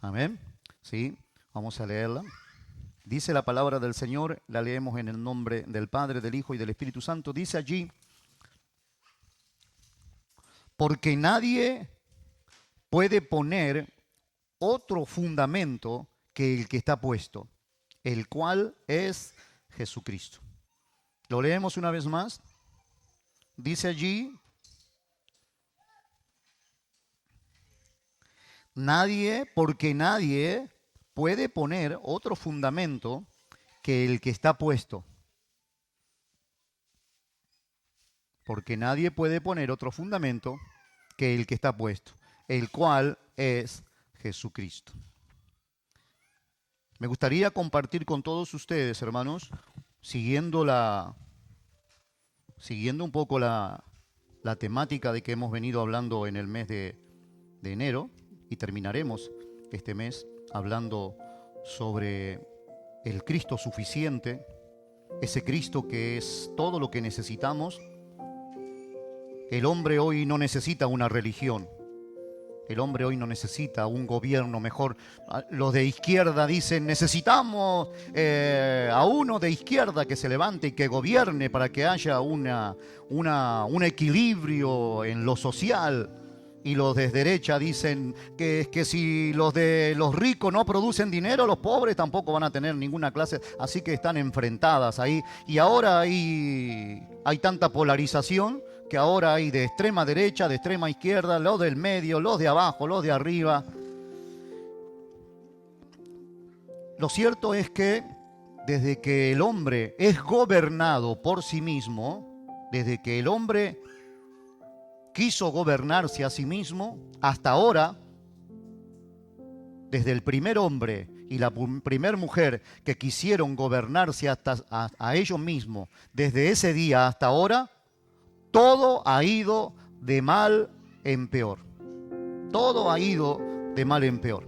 Amén. Sí, vamos a leerla. Dice la palabra del Señor, la leemos en el nombre del Padre, del Hijo y del Espíritu Santo. Dice allí, porque nadie puede poner otro fundamento que el que está puesto, el cual es Jesucristo. Lo leemos una vez más. Dice allí, porque nadie puede poner otro fundamento que el que está puesto. Porque nadie puede poner otro fundamento que el que está puesto, el cual es Jesucristo. Me gustaría compartir con todos ustedes, hermanos, siguiendo un poco la temática de que hemos venido hablando en el mes de enero, y terminaremos este mes hablando sobre el Cristo suficiente, ese Cristo que es todo lo que necesitamos. El hombre hoy no necesita una religión. El hombre hoy no necesita un gobierno mejor. Los de izquierda dicen, necesitamos a uno de izquierda que se levante y que gobierne para que haya un equilibrio en lo social. Y los de derecha dicen que si los ricos no producen dinero, los pobres tampoco van a tener ninguna clase. Así que están enfrentadas ahí. Y ahora hay tanta polarización que ahora hay de extrema derecha, de extrema izquierda, los del medio, los de abajo, los de arriba. Lo cierto es que desde que el hombre es gobernado por sí mismo, desde que el hombre quiso gobernarse a sí mismo, hasta ahora, desde el primer hombre y la primer mujer que quisieron gobernarse a ellos mismos, desde ese día hasta ahora, todo ha ido de mal en peor. Todo ha ido de mal en peor.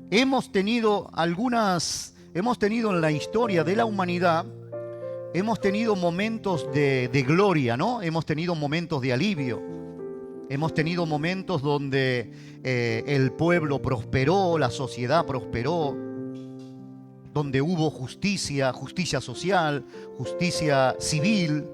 Hemos tenido en la historia de la humanidad, hemos tenido momentos de gloria, ¿no? Hemos tenido momentos de alivio. Hemos tenido momentos donde el pueblo prosperó, la sociedad prosperó, donde hubo justicia social, justicia civil.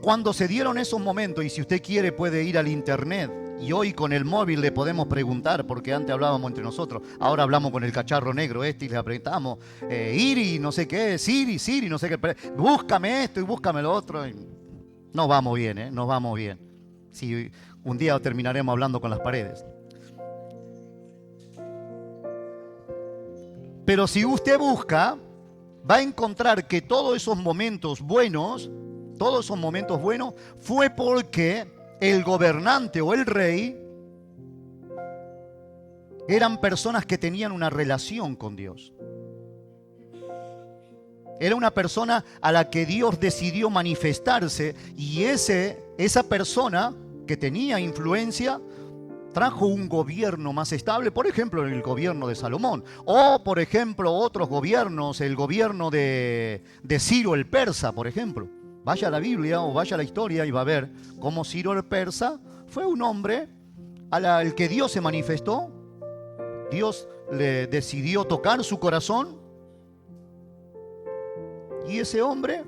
Cuando se dieron esos momentos, y si usted quiere puede ir al internet, y hoy con el móvil le podemos preguntar, porque antes hablábamos entre nosotros, ahora hablamos con el cacharro negro y le preguntamos, Iri, no sé qué, Siri, no sé qué, búscame esto y búscame lo otro. Nos vamos bien, nos vamos bien. Si un día terminaremos hablando con las paredes. Pero si usted busca, va a encontrar que todos esos momentos buenos fue porque el gobernante o el rey eran personas que tenían una relación con Dios. Era una persona a la que Dios decidió manifestarse, y esa persona que tenía influencia trajo un gobierno más estable, por ejemplo el gobierno de Salomón, o por ejemplo otros gobiernos, el gobierno de Ciro el Persa, por ejemplo. Vaya a la Biblia o vaya a la historia y va a ver cómo Ciro el Persa fue un hombre al que Dios se manifestó. Dios le decidió tocar su corazón, y ese hombre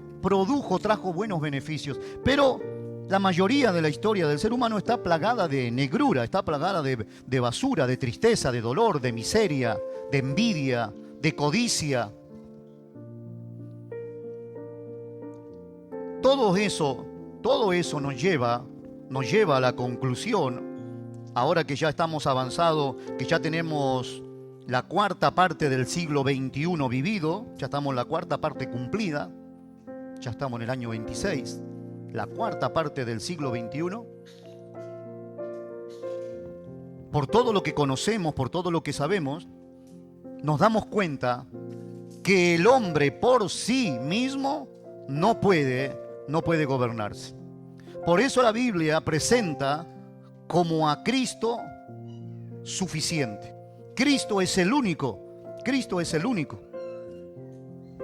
trajo buenos beneficios. Pero la mayoría de la historia del ser humano está plagada de negrura, está plagada de basura, de tristeza, de dolor, de miseria, de envidia, de codicia. Todo eso nos lleva a la conclusión, ahora que ya estamos avanzados, que ya tenemos la cuarta parte del siglo XXI vivido, ya estamos en la cuarta parte cumplida, ya estamos en el año 26, la cuarta parte del siglo XXI. Por todo lo que conocemos, por todo lo que sabemos, nos damos cuenta que el hombre por sí mismo no puede gobernarse. Por eso la Biblia presenta como a Cristo suficiente. Cristo es el único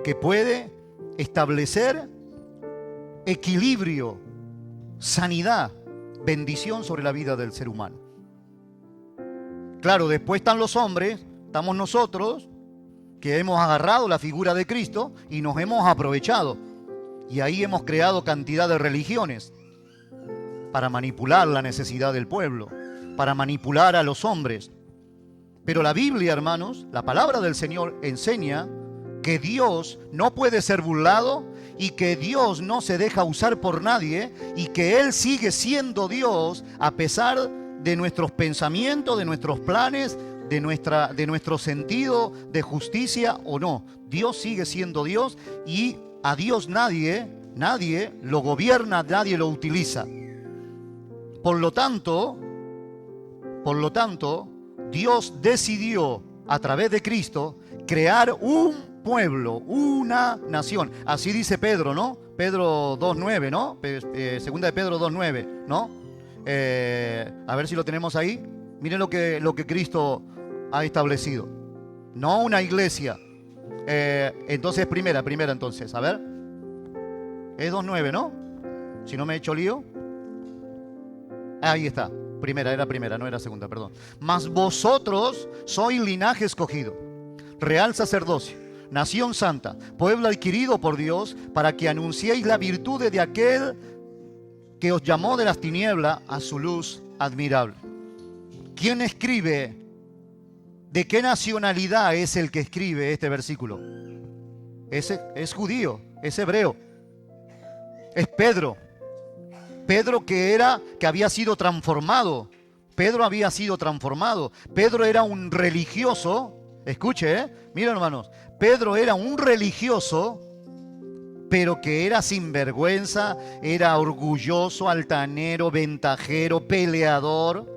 que puede establecer equilibrio, sanidad, bendición sobre la vida del ser humano. Claro, después están los hombres, estamos nosotros, que hemos agarrado la figura de Cristo y nos hemos aprovechado. Y ahí hemos creado cantidad de religiones para manipular la necesidad del pueblo, para manipular a los hombres. Pero la Biblia, hermanos, la palabra del Señor enseña que Dios no puede ser burlado y que Dios no se deja usar por nadie y que Él sigue siendo Dios a pesar de nuestros pensamientos, de nuestros planes, de nuestro sentido de justicia o no. Dios sigue siendo Dios y a Dios nadie lo gobierna, nadie lo utiliza. Por lo tanto, Dios decidió a través de Cristo crear un pueblo, una nación. Así dice Pedro, ¿no? Pedro 2.9, ¿no? Segunda de Pedro 2.9, ¿no? A ver si lo tenemos ahí. Miren lo que Cristo ha establecido. No una iglesia. Entonces, primera entonces. A ver. Es 2.9, ¿no? Si no me he hecho lío. Ahí está. Era primera, no era segunda, perdón. Mas vosotros sois linaje escogido, real sacerdocio, nación santa, pueblo adquirido por Dios, para que anunciéis la virtud de aquel que os llamó de las tinieblas a su luz admirable. ¿Quién escribe? ¿De qué nacionalidad es el que escribe este versículo? Es judío, es hebreo. Es Pedro. Pedro que había sido transformado. Pedro había sido transformado. Pedro era un religioso. Escuche, miren hermanos. Pedro era un religioso, pero que era sinvergüenza, era orgulloso, altanero, ventajero, peleador.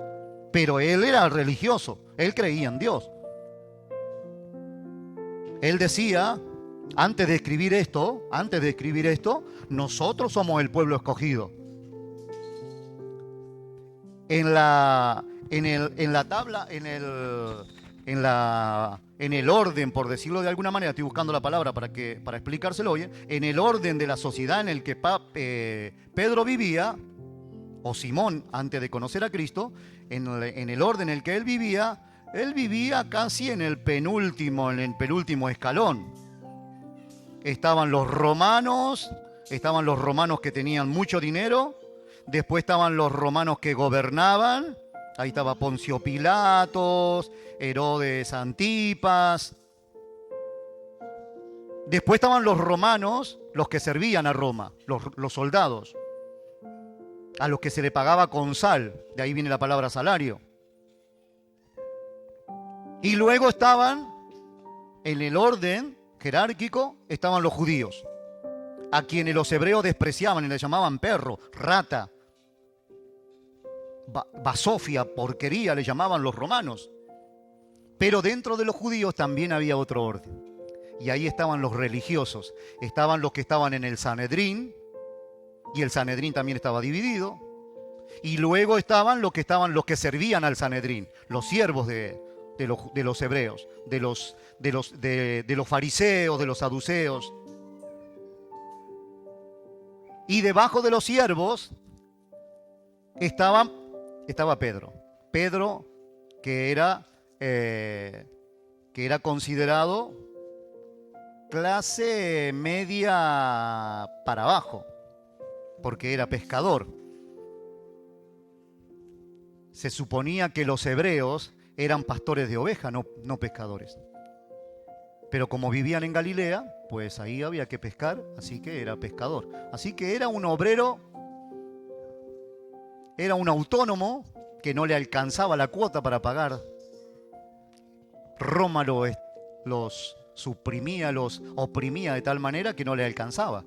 Pero él era religioso. Él creía en Dios. Él decía, antes de escribir esto, nosotros somos el pueblo escogido. En el orden, por decirlo de alguna manera, estoy buscando la palabra para explicárselo bien, en el orden de la sociedad en el que Pedro vivía, o Simón, antes de conocer a Cristo, en el orden en el que él vivía casi en el penúltimo escalón. Estaban los romanos que tenían mucho dinero. Después estaban los romanos que gobernaban. Ahí estaba Poncio Pilatos, Herodes Antipas. Después estaban los romanos, los que servían a Roma, los soldados, a los que se le pagaba con sal. De ahí viene la palabra salario. Y luego estaban, en el orden jerárquico, estaban los judíos, a quienes los hebreos despreciaban y les llamaban perro, rata, basofia, porquería, le llamaban los romanos. Pero dentro de los judíos también había otro orden. Y ahí estaban los religiosos. Estaban los que estaban en el Sanedrín, y el Sanedrín también estaba dividido. Y luego estaban los que servían al Sanedrín, los siervos de los hebreos, de los fariseos, de los saduceos. Y debajo de los siervos estaba Pedro. Pedro, que era considerado clase media para abajo, porque era pescador. Se suponía que los hebreos eran pastores de ovejas, no pescadores. Pero como vivían en Galilea, pues ahí había que pescar, así que era pescador. Así que era un obrero, era un autónomo que no le alcanzaba la cuota para pagar. Roma los suprimía, los oprimía de tal manera que no le alcanzaba.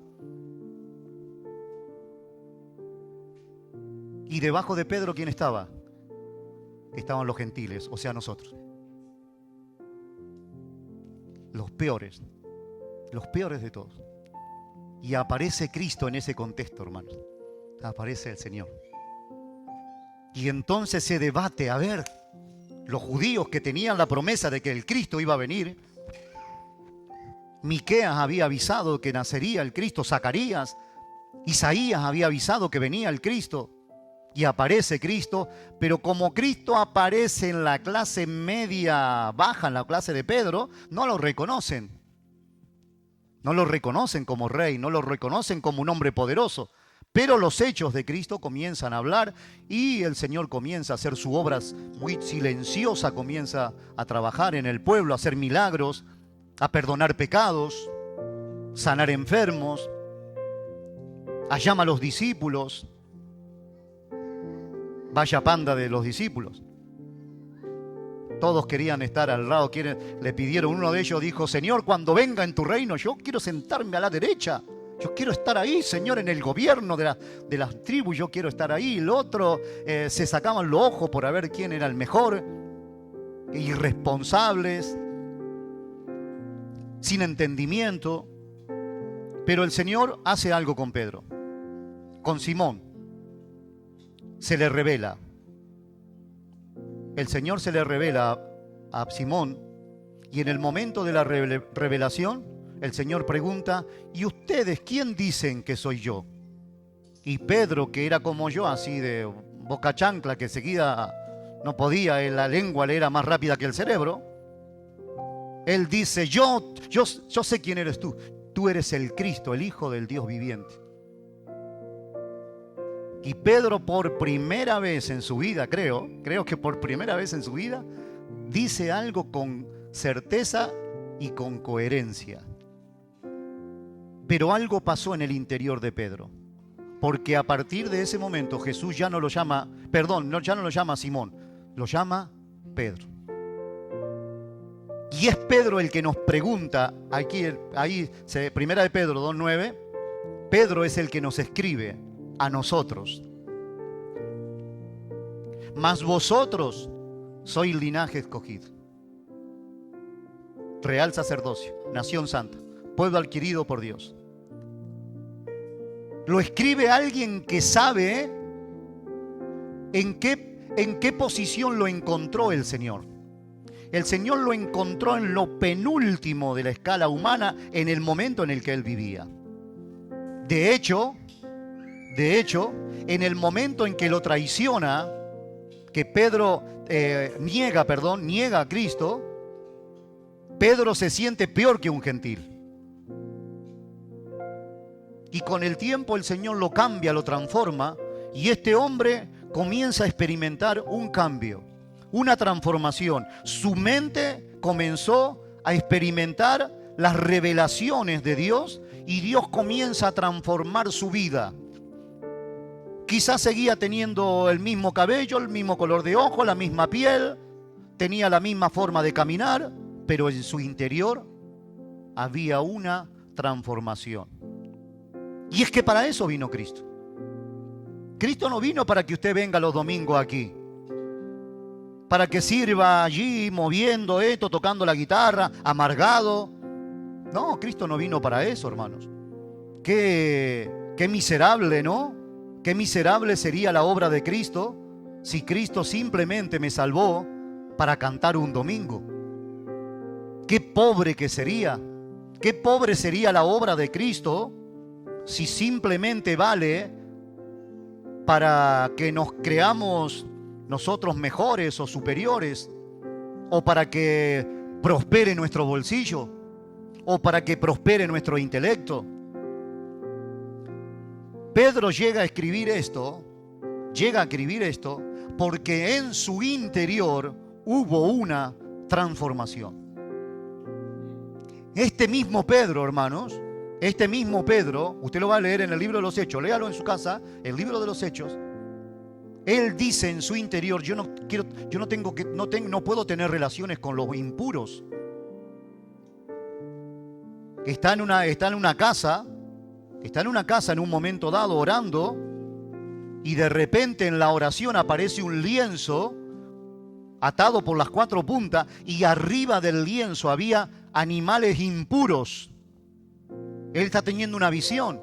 Y debajo de Pedro, ¿quién estaba? Estaban los gentiles, o sea, nosotros. Los peores de todos. Y aparece Cristo en ese contexto, hermanos. Aparece el Señor. Y entonces se debate, a ver, los judíos que tenían la promesa de que el Cristo iba a venir. Miqueas había avisado que nacería el Cristo, Zacarías, Isaías había avisado que venía el Cristo. y aparece Cristo, pero como Cristo aparece en la clase media baja, en la clase de Pedro, no lo reconocen. No lo reconocen como rey, no lo reconocen como un hombre poderoso. Pero los hechos de Cristo comienzan a hablar y el Señor comienza a hacer su obra muy silenciosa, comienza a trabajar en el pueblo, a hacer milagros, a perdonar pecados, sanar enfermos, llama a los discípulos. Vaya panda de los discípulos. Todos querían estar al lado, le pidieron, uno de ellos dijo, Señor, cuando venga en tu reino, yo quiero sentarme a la derecha. Yo quiero estar ahí, Señor, en el gobierno de las tribus, yo quiero estar ahí. El otro se sacaban los ojos por ver quién era el mejor. Irresponsables, sin entendimiento. Pero el Señor hace algo con Pedro, con Simón. Se le revela. El Señor se le revela a Simón y en el momento de la revelación el Señor pregunta, ¿y ustedes quién dicen que soy yo? Y Pedro, que era como yo, así de boca chancla, que seguida no podía, la lengua le era más rápida que el cerebro, él dice, yo sé quién eres tú. Tú eres el Cristo, el Hijo del Dios viviente. Y Pedro por primera vez en su vida, creo que por primera vez en su vida, dice algo con certeza y con coherencia. Pero algo pasó en el interior de Pedro. Porque a partir de ese momento Jesús ya no lo llama, ya no lo llama Simón, lo llama Pedro. Y es Pedro el que nos pregunta, ahí, primera de Pedro 2:9, Pedro es el que nos escribe a nosotros. Mas vosotros sois linaje escogido, real sacerdocio, nación santa, pueblo adquirido por Dios. Lo escribe alguien que sabe en qué posición lo encontró el Señor. El Señor lo encontró en lo penúltimo de la escala humana, en el momento en el que él vivía. De hecho, en el momento en que lo traiciona, que Pedro niega a Cristo, Pedro se siente peor que un gentil. Y con el tiempo el Señor lo cambia, lo transforma, y este hombre comienza a experimentar un cambio, una transformación. Su mente comenzó a experimentar las revelaciones de Dios y Dios comienza a transformar su vida. Quizás seguía teniendo el mismo cabello, el mismo color de ojo, la misma piel, tenía la misma forma de caminar, pero en su interior había una transformación. Y es que para eso vino Cristo. Cristo no vino para que usted venga los domingos aquí, para que sirva allí moviendo esto, tocando la guitarra, amargado. No, Cristo no vino para eso, hermanos. Qué miserable, ¿no? Qué miserable sería la obra de Cristo si Cristo simplemente me salvó para cantar un domingo. Qué pobre que sería. Qué pobre sería la obra de Cristo si simplemente vale para que nos creamos nosotros mejores o superiores, o para que prospere nuestro bolsillo, o para que prospere nuestro intelecto. Pedro llega a escribir esto porque en su interior hubo una transformación. Este mismo Pedro, hermanos, usted lo va a leer en el libro de los Hechos, léalo en su casa, el libro de los Hechos. Él dice en su interior, no puedo tener relaciones con los impuros. Está en una casa en un momento dado orando, y de repente en la oración aparece un lienzo atado por las 4 puntas, y arriba del lienzo había animales impuros. Él está teniendo una visión.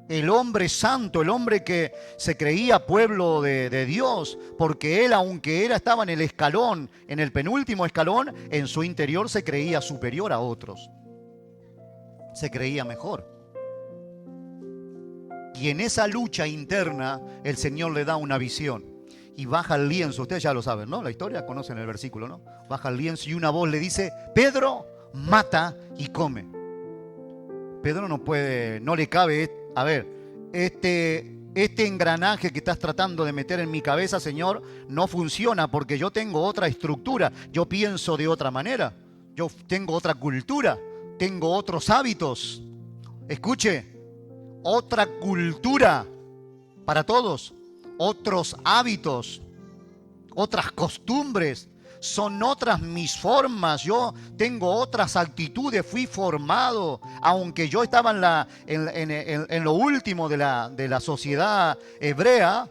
El hombre santo, el hombre que se creía pueblo de Dios, porque él, aunque estaba en el escalón, en el penúltimo escalón, en su interior se creía superior a otros. Se creía mejor. Y en esa lucha interna el Señor le da una visión. Y baja el lienzo, ustedes ya lo saben, ¿no? La historia, conocen el versículo, ¿no? Baja el lienzo y una voz le dice: Pedro, mata y come. Pedro no puede, no le cabe, a ver, este engranaje que estás tratando de meter en mi cabeza, Señor, no funciona porque yo tengo otra estructura, yo pienso de otra manera, yo tengo otra cultura, tengo otros hábitos. Escuche, otra cultura para todos, otros hábitos, otras costumbres, son otras mis formas, yo tengo otras actitudes, fui formado, aunque yo estaba en lo último de la sociedad hebrea,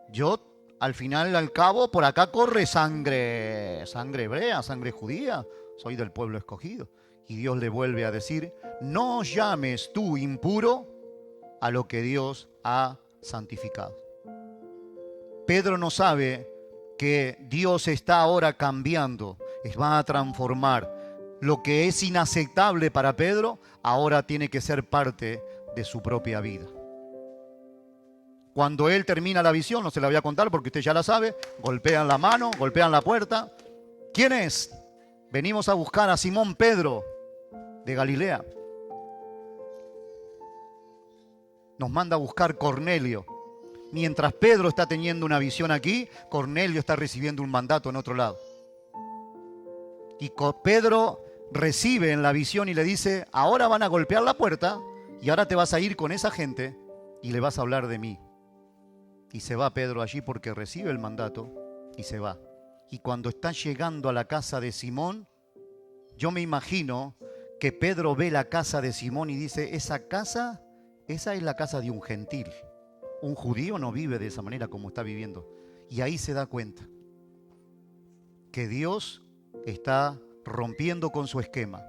yo al final y al cabo por acá corre sangre hebrea, sangre judía, soy del pueblo escogido. Y Dios le vuelve a decir: no llames tú impuro a lo que Dios ha santificado. Pedro no sabe que Dios está ahora cambiando, va a transformar. Lo que es inaceptable para Pedro, ahora tiene que ser parte de su propia vida. Cuando él termina la visión, no se la voy a contar porque usted ya la sabe, golpean la mano, golpean la puerta. ¿Quién es? Venimos a buscar a Simón Pedro de Galilea. Nos manda a buscar Cornelio. Mientras Pedro está teniendo una visión aquí, Cornelio está recibiendo un mandato en otro lado. Y Pedro recibe en la visión y le dice: ahora van a golpear la puerta y ahora te vas a ir con esa gente y le vas a hablar de mí. Y se va Pedro allí porque recibe el mandato y se va. Y cuando está llegando a la casa de Simón, yo me imagino que Pedro ve la casa de Simón y dice: esa casa, esa es la casa de un gentil. Un judío no vive de esa manera como está viviendo. Y ahí se da cuenta que Dios está rompiendo con su esquema.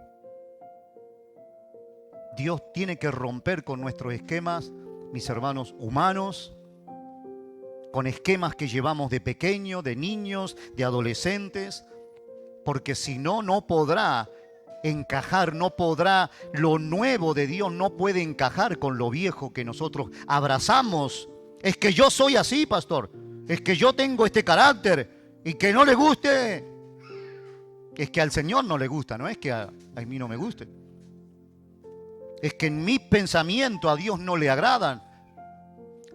Dios tiene que romper con nuestros esquemas, mis hermanos, humanos, con esquemas que llevamos de pequeño, de niños, de adolescentes, porque si no, no podrá encajar, no podrá, lo nuevo de Dios no puede encajar con lo viejo que nosotros abrazamos. Es que yo soy así, pastor, es que yo tengo este carácter y que no le guste, es que al Señor no le gusta, no es que a mí no me guste, es que en mis pensamientos a Dios no le agradan,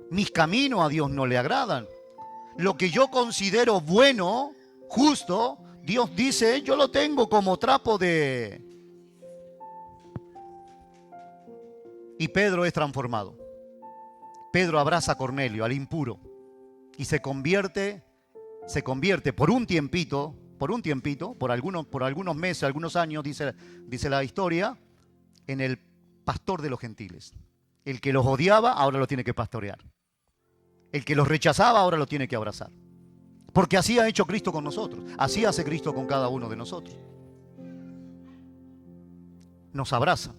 mis caminos a Dios no le agradan, lo que yo considero bueno, justo, Dios dice: yo lo tengo como trapo de... Y Pedro es transformado. Pedro abraza a Cornelio, al impuro, y se convierte por un tiempito, por algunos meses, algunos años, dice la historia, en el pastor de los gentiles. El que los odiaba, ahora lo tiene que pastorear. El que los rechazaba, ahora lo tiene que abrazar. Porque así ha hecho Cristo con nosotros. Así hace Cristo con cada uno de nosotros. Nos abraza.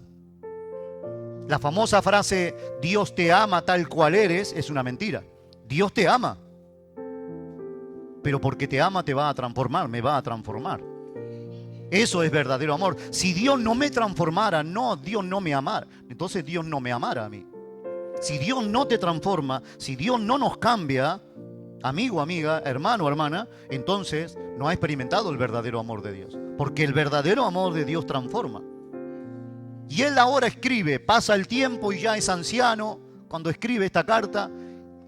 La famosa frase Dios te ama tal cual eres es una mentira. Dios te ama. Pero porque te ama te va a transformar, me va a transformar. Eso es verdadero amor. Si Dios no me transformara, no, Dios no me amara. Entonces Dios no me amara a mí. Si Dios no te transforma, si Dios no nos cambia, amigo, amiga, hermano, hermana, entonces no ha experimentado el verdadero amor de Dios. Porque el verdadero amor de Dios transforma. Y él ahora escribe, pasa el tiempo y ya es anciano cuando escribe esta carta.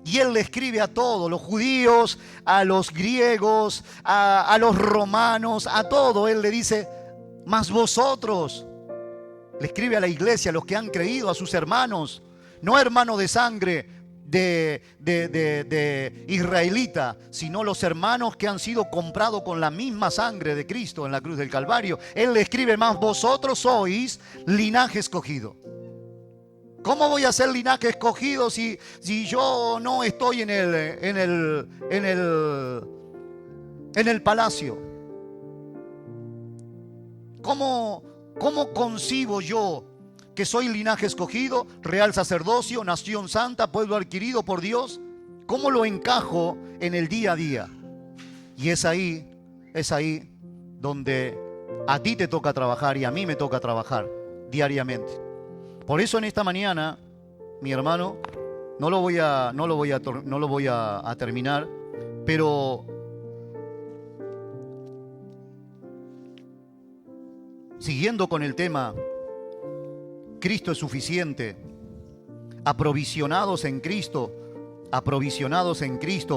Y él le escribe a todos, los judíos, a los griegos, a los romanos, a todos. Él le dice: mas vosotros, le escribe a la iglesia, a los que han creído, a sus hermanos, no hermanos de sangre, de israelita, sino los hermanos que han sido comprados con la misma sangre de Cristo en la cruz del Calvario. Él le escribe: más vosotros sois linaje escogido. ¿Cómo voy a ser linaje escogido si yo no estoy en el palacio? ¿Cómo concibo yo que soy linaje escogido, real sacerdocio, nación santa, pueblo adquirido por Dios? ¿Cómo lo encajo en el día a día? Y es ahí donde a ti te toca trabajar y a mí me toca trabajar diariamente. Por eso en esta mañana mi hermano, no lo voy a terminar, pero siguiendo con el tema, Cristo es suficiente, aprovisionados en Cristo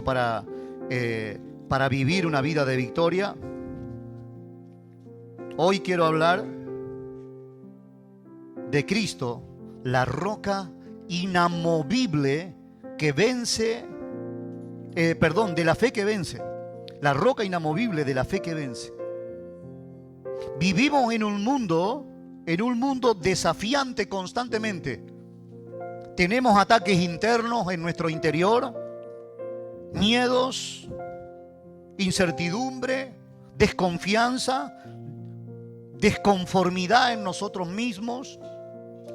para vivir una vida de victoria. Hoy quiero hablar de Cristo, la roca inamovible que vence, de la fe que vence, la roca inamovible de la fe que vence. Vivimos en un mundo desafiante constantemente. Tenemos ataques internos en nuestro interior, miedos, incertidumbre, desconfianza, desconformidad en nosotros mismos,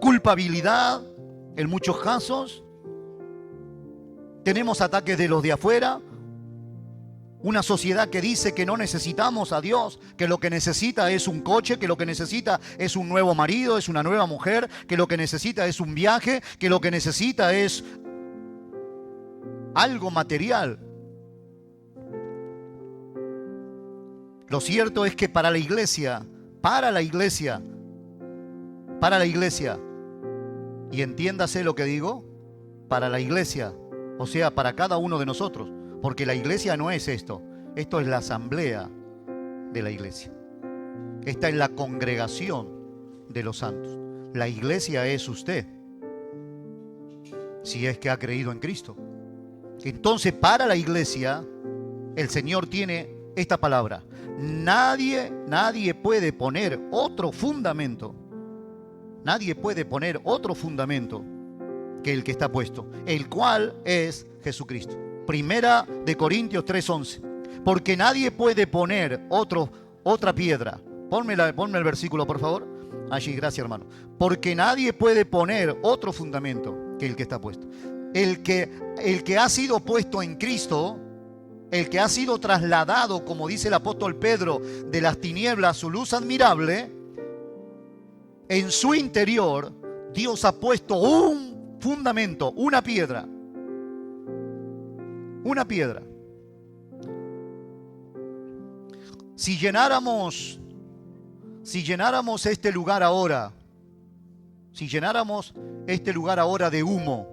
culpabilidad en muchos casos. Tenemos ataques de los de afuera. Una sociedad que dice que no necesitamos a Dios, que lo que necesita es un coche, que lo que necesita es un nuevo marido, es una nueva mujer, que lo que necesita es un viaje, que lo que necesita es algo material. Lo cierto es que para la iglesia, y entiéndase lo que digo, para la iglesia, o sea, para cada uno de nosotros, porque la iglesia no es esto es la asamblea de la iglesia. Esta es la congregación de los santos. La iglesia es usted, si es que ha creído en Cristo. Entonces, para la iglesia, el Señor tiene esta palabra: nadie puede poner otro fundamento. Nadie puede poner otro fundamento que el que está puesto, el cual es Jesucristo. Primera de Corintios 3:11. Porque nadie puede poner otra piedra. Ponme el versículo, por favor. Allí, gracias, hermano. Porque nadie puede poner otro fundamento que el que está puesto. El que ha sido puesto en Cristo, el que ha sido trasladado, como dice el apóstol Pedro, de las tinieblas a su luz admirable, en su interior Dios ha puesto un fundamento, una piedra. Una piedra. Si llenáramos este lugar ahora, de humo,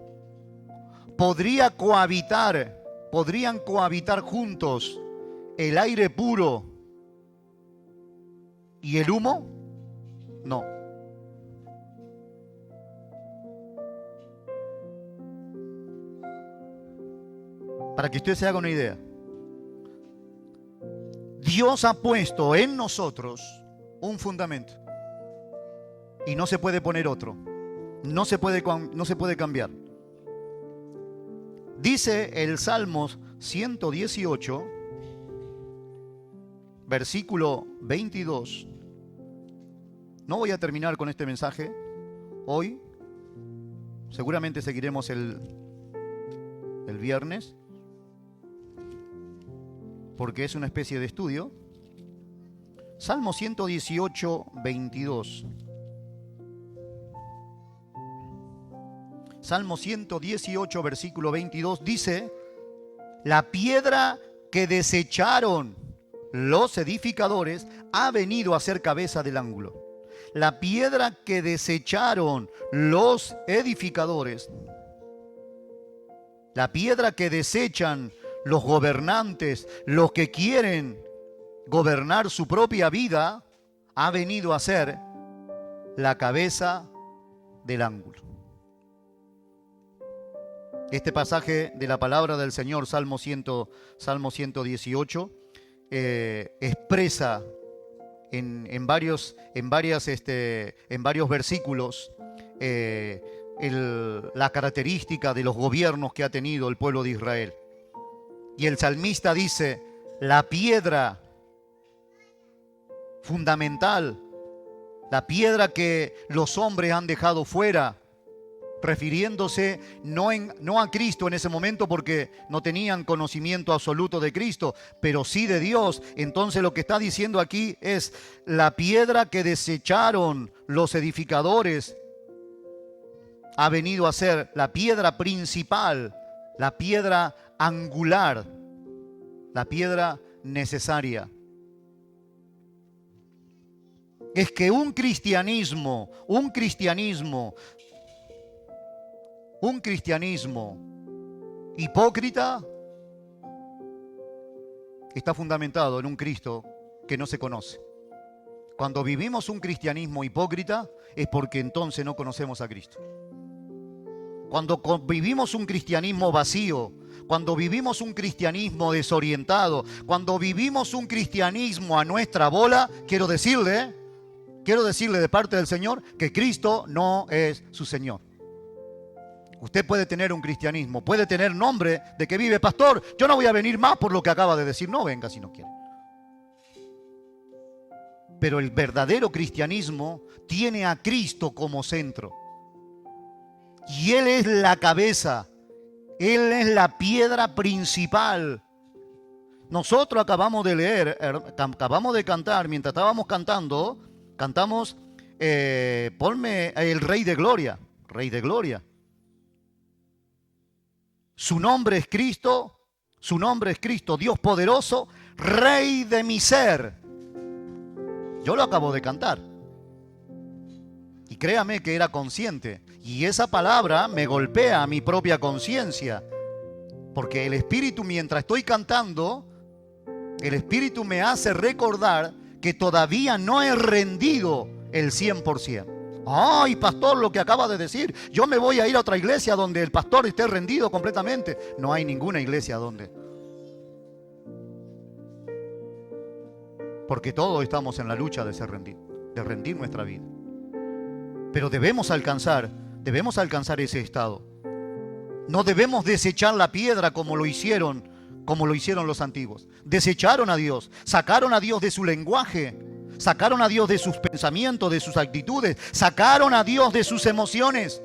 podrían cohabitar juntos el aire puro y el humo? No. Para que usted se haga una idea, Dios ha puesto en nosotros un fundamento y no se puede poner otro, no se puede cambiar. Dice el Salmos 118, versículo 22. No voy a terminar con este mensaje hoy, seguramente seguiremos el viernes, porque es una especie de estudio. Salmo 118, 22. Salmo 118, versículo 22 dice: la piedra que desecharon los edificadores ha venido a ser cabeza del ángulo. La piedra que desecharon los edificadores, la piedra que desechan los gobernantes, los que quieren gobernar su propia vida, ha venido a ser la cabeza del ángulo. Este pasaje de la palabra del Señor, Salmo 118, expresa en varios versículos la característica de los gobiernos que ha tenido el pueblo de Israel. Y el salmista dice: la piedra fundamental, la piedra que los hombres han dejado fuera, refiriéndose no a Cristo en ese momento, porque no tenían conocimiento absoluto de Cristo, pero sí de Dios. Entonces lo que está diciendo aquí es: la piedra que desecharon los edificadores ha venido a ser la piedra principal, la piedra angular, la piedra necesaria. Es que un cristianismo hipócrita está fundamentado en un Cristo que no se conoce. Cuando vivimos un cristianismo hipócrita es porque entonces no conocemos a Cristo. Cuando vivimos un cristianismo vacío, cuando vivimos un cristianismo desorientado, cuando vivimos un cristianismo a nuestra bola, quiero decirle de parte del Señor que Cristo no es su Señor. Usted puede tener un cristianismo, puede tener nombre de que vive, pastor, yo no voy a venir más por lo que acaba de decir. No venga si no quiere. Pero el verdadero cristianismo tiene a Cristo como centro. Y Él es la cabeza. Él es la piedra principal. Nosotros acabamos de leer, acabamos de cantar, mientras estábamos cantando, cantamos, ponme el Rey de Gloria, Rey de Gloria. Su nombre es Cristo, Dios poderoso, Rey de mi ser. Yo lo acabo de cantar. Y créame que era consciente. Y esa palabra me golpea a mi propia conciencia. Porque el Espíritu, mientras estoy cantando, el Espíritu me hace recordar que todavía no he rendido el 100%. Ay, pastor, lo que acaba de decir. Yo me voy a ir a otra iglesia donde el pastor esté rendido completamente. No hay ninguna iglesia donde. Porque todos estamos en la lucha de ser rendidos, de rendir nuestra vida. Pero debemos alcanzar ese estado. No debemos desechar la piedra como lo hicieron los antiguos. Desecharon a Dios, sacaron a Dios de su lenguaje, sacaron a Dios de sus pensamientos, de sus actitudes, sacaron a Dios de sus emociones,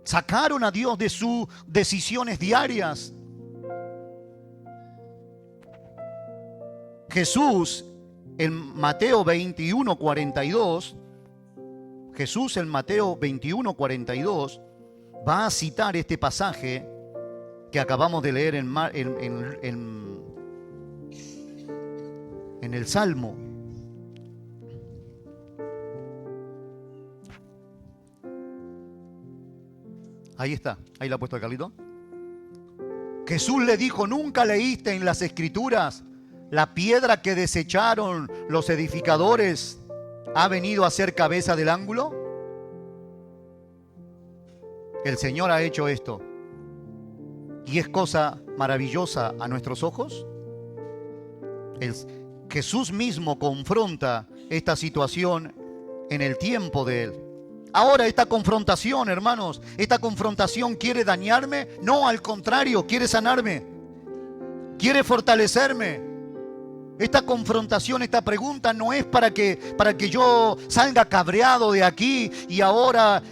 sacaron a Dios de sus decisiones diarias. Jesús en Mateo 21:42, Jesús en Mateo 21:42 va a citar este pasaje que acabamos de leer en el Salmo. Ahí está, ahí la ha puesto el Carlito. Jesús le dijo, ¿nunca leíste en las Escrituras? La piedra que desecharon los edificadores ha venido a ser cabeza del ángulo. El Señor ha hecho esto. ¿Y es cosa maravillosa a nuestros ojos? Jesús mismo confronta esta situación en el tiempo de Él. Ahora esta confrontación, hermanos, esta confrontación quiere dañarme. No, al contrario, quiere sanarme, quiere fortalecerme. Esta confrontación, esta pregunta no es para que yo salga cabreado de aquí y ahora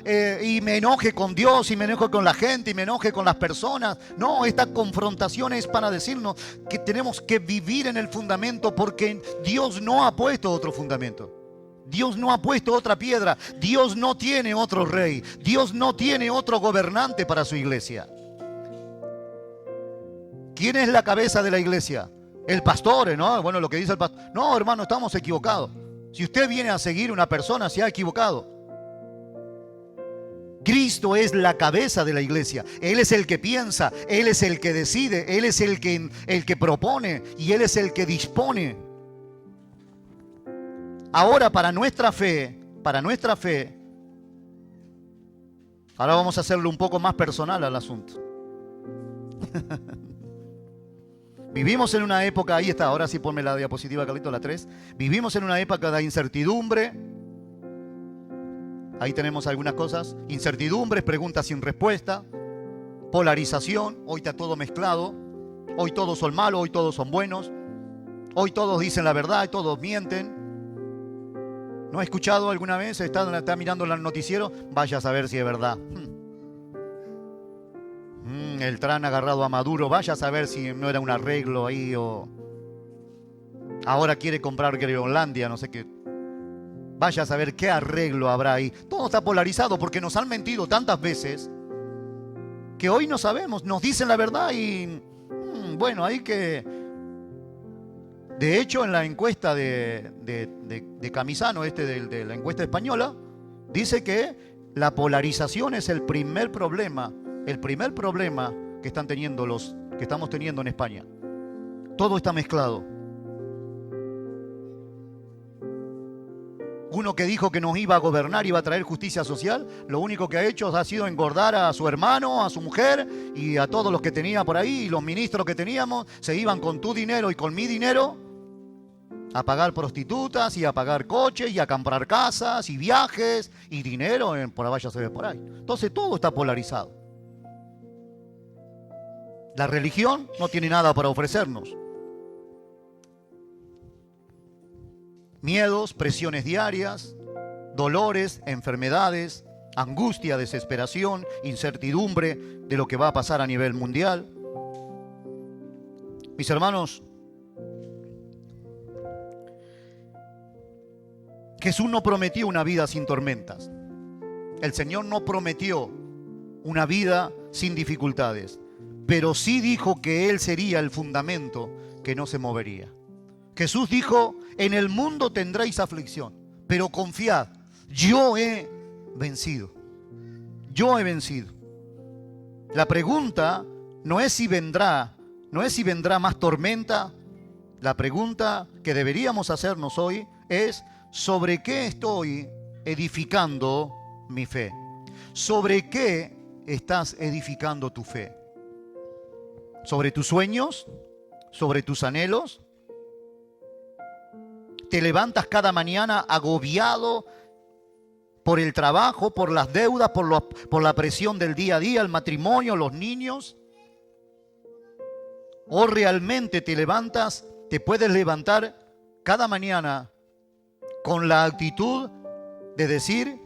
y me enoje con Dios y me enoje con la gente y me enoje con las personas. No, esta confrontación es para decirnos que tenemos que vivir en el fundamento, porque Dios no ha puesto otro fundamento. Dios no ha puesto otra piedra. Dios no tiene otro rey. Dios no tiene otro gobernante para su iglesia. ¿Quién es la cabeza de la iglesia? El pastor, ¿no? Bueno, lo que dice el pastor. No, hermano, estamos equivocados. Si usted viene a seguir una persona, se ha equivocado. Cristo es la cabeza de la iglesia. Él es el que piensa, Él es el que decide, Él es el que propone y Él es el que dispone. Ahora, para nuestra fe, ahora vamos a hacerlo un poco más personal al asunto. Vivimos en una época, ahí está, ahora sí ponme la diapositiva, Carlito, la 3. Vivimos en una época de incertidumbre. Ahí tenemos algunas cosas. Incertidumbres, preguntas sin respuesta, polarización. Hoy está todo mezclado. Hoy todos son malos, hoy todos son buenos. Hoy todos dicen la verdad y todos mienten. ¿No ha escuchado alguna vez? Está mirando el noticiero. Vaya a saber si es verdad. El Tran agarrado a Maduro, vaya a saber si no era un arreglo ahí o ahora quiere comprar Groenlandia, no sé qué. Vaya a saber qué arreglo habrá ahí. Todo está polarizado porque nos han mentido tantas veces que hoy no sabemos. Nos dicen la verdad y bueno, hay que... De hecho, en la encuesta de Camisano, de la encuesta española, dice que la polarización es el primer problema que están teniendo que estamos teniendo en España. Todo está mezclado. Uno que dijo que nos iba a gobernar, iba a traer justicia social, lo único que ha hecho ha sido engordar a su hermano, a su mujer y a todos los que tenía por ahí. Y los ministros que teníamos se iban con tu dinero y con mi dinero a pagar prostitutas y a pagar coches y a comprar casas y viajes y dinero por vaya se ve por ahí. Entonces todo está polarizado. La religión no tiene nada para ofrecernos. Miedos, presiones diarias, dolores, enfermedades, angustia, desesperación, incertidumbre de lo que va a pasar a nivel mundial. Mis hermanos, Jesús no prometió una vida sin tormentas. El Señor no prometió una vida sin dificultades, pero sí dijo que Él sería el fundamento que no se movería. Jesús dijo, en el mundo tendréis aflicción, pero confiad, yo he vencido. Yo he vencido. La pregunta no es si vendrá más tormenta. La pregunta que deberíamos hacernos hoy es, ¿sobre qué estoy edificando mi fe? ¿Sobre qué estás edificando tu fe? ¿Sobre tus sueños? ¿Sobre tus anhelos? ¿Te levantas cada mañana agobiado por el trabajo, por las deudas, por la presión del día a día, el matrimonio, los niños? ¿O realmente te puedes levantar cada mañana con la actitud de decir,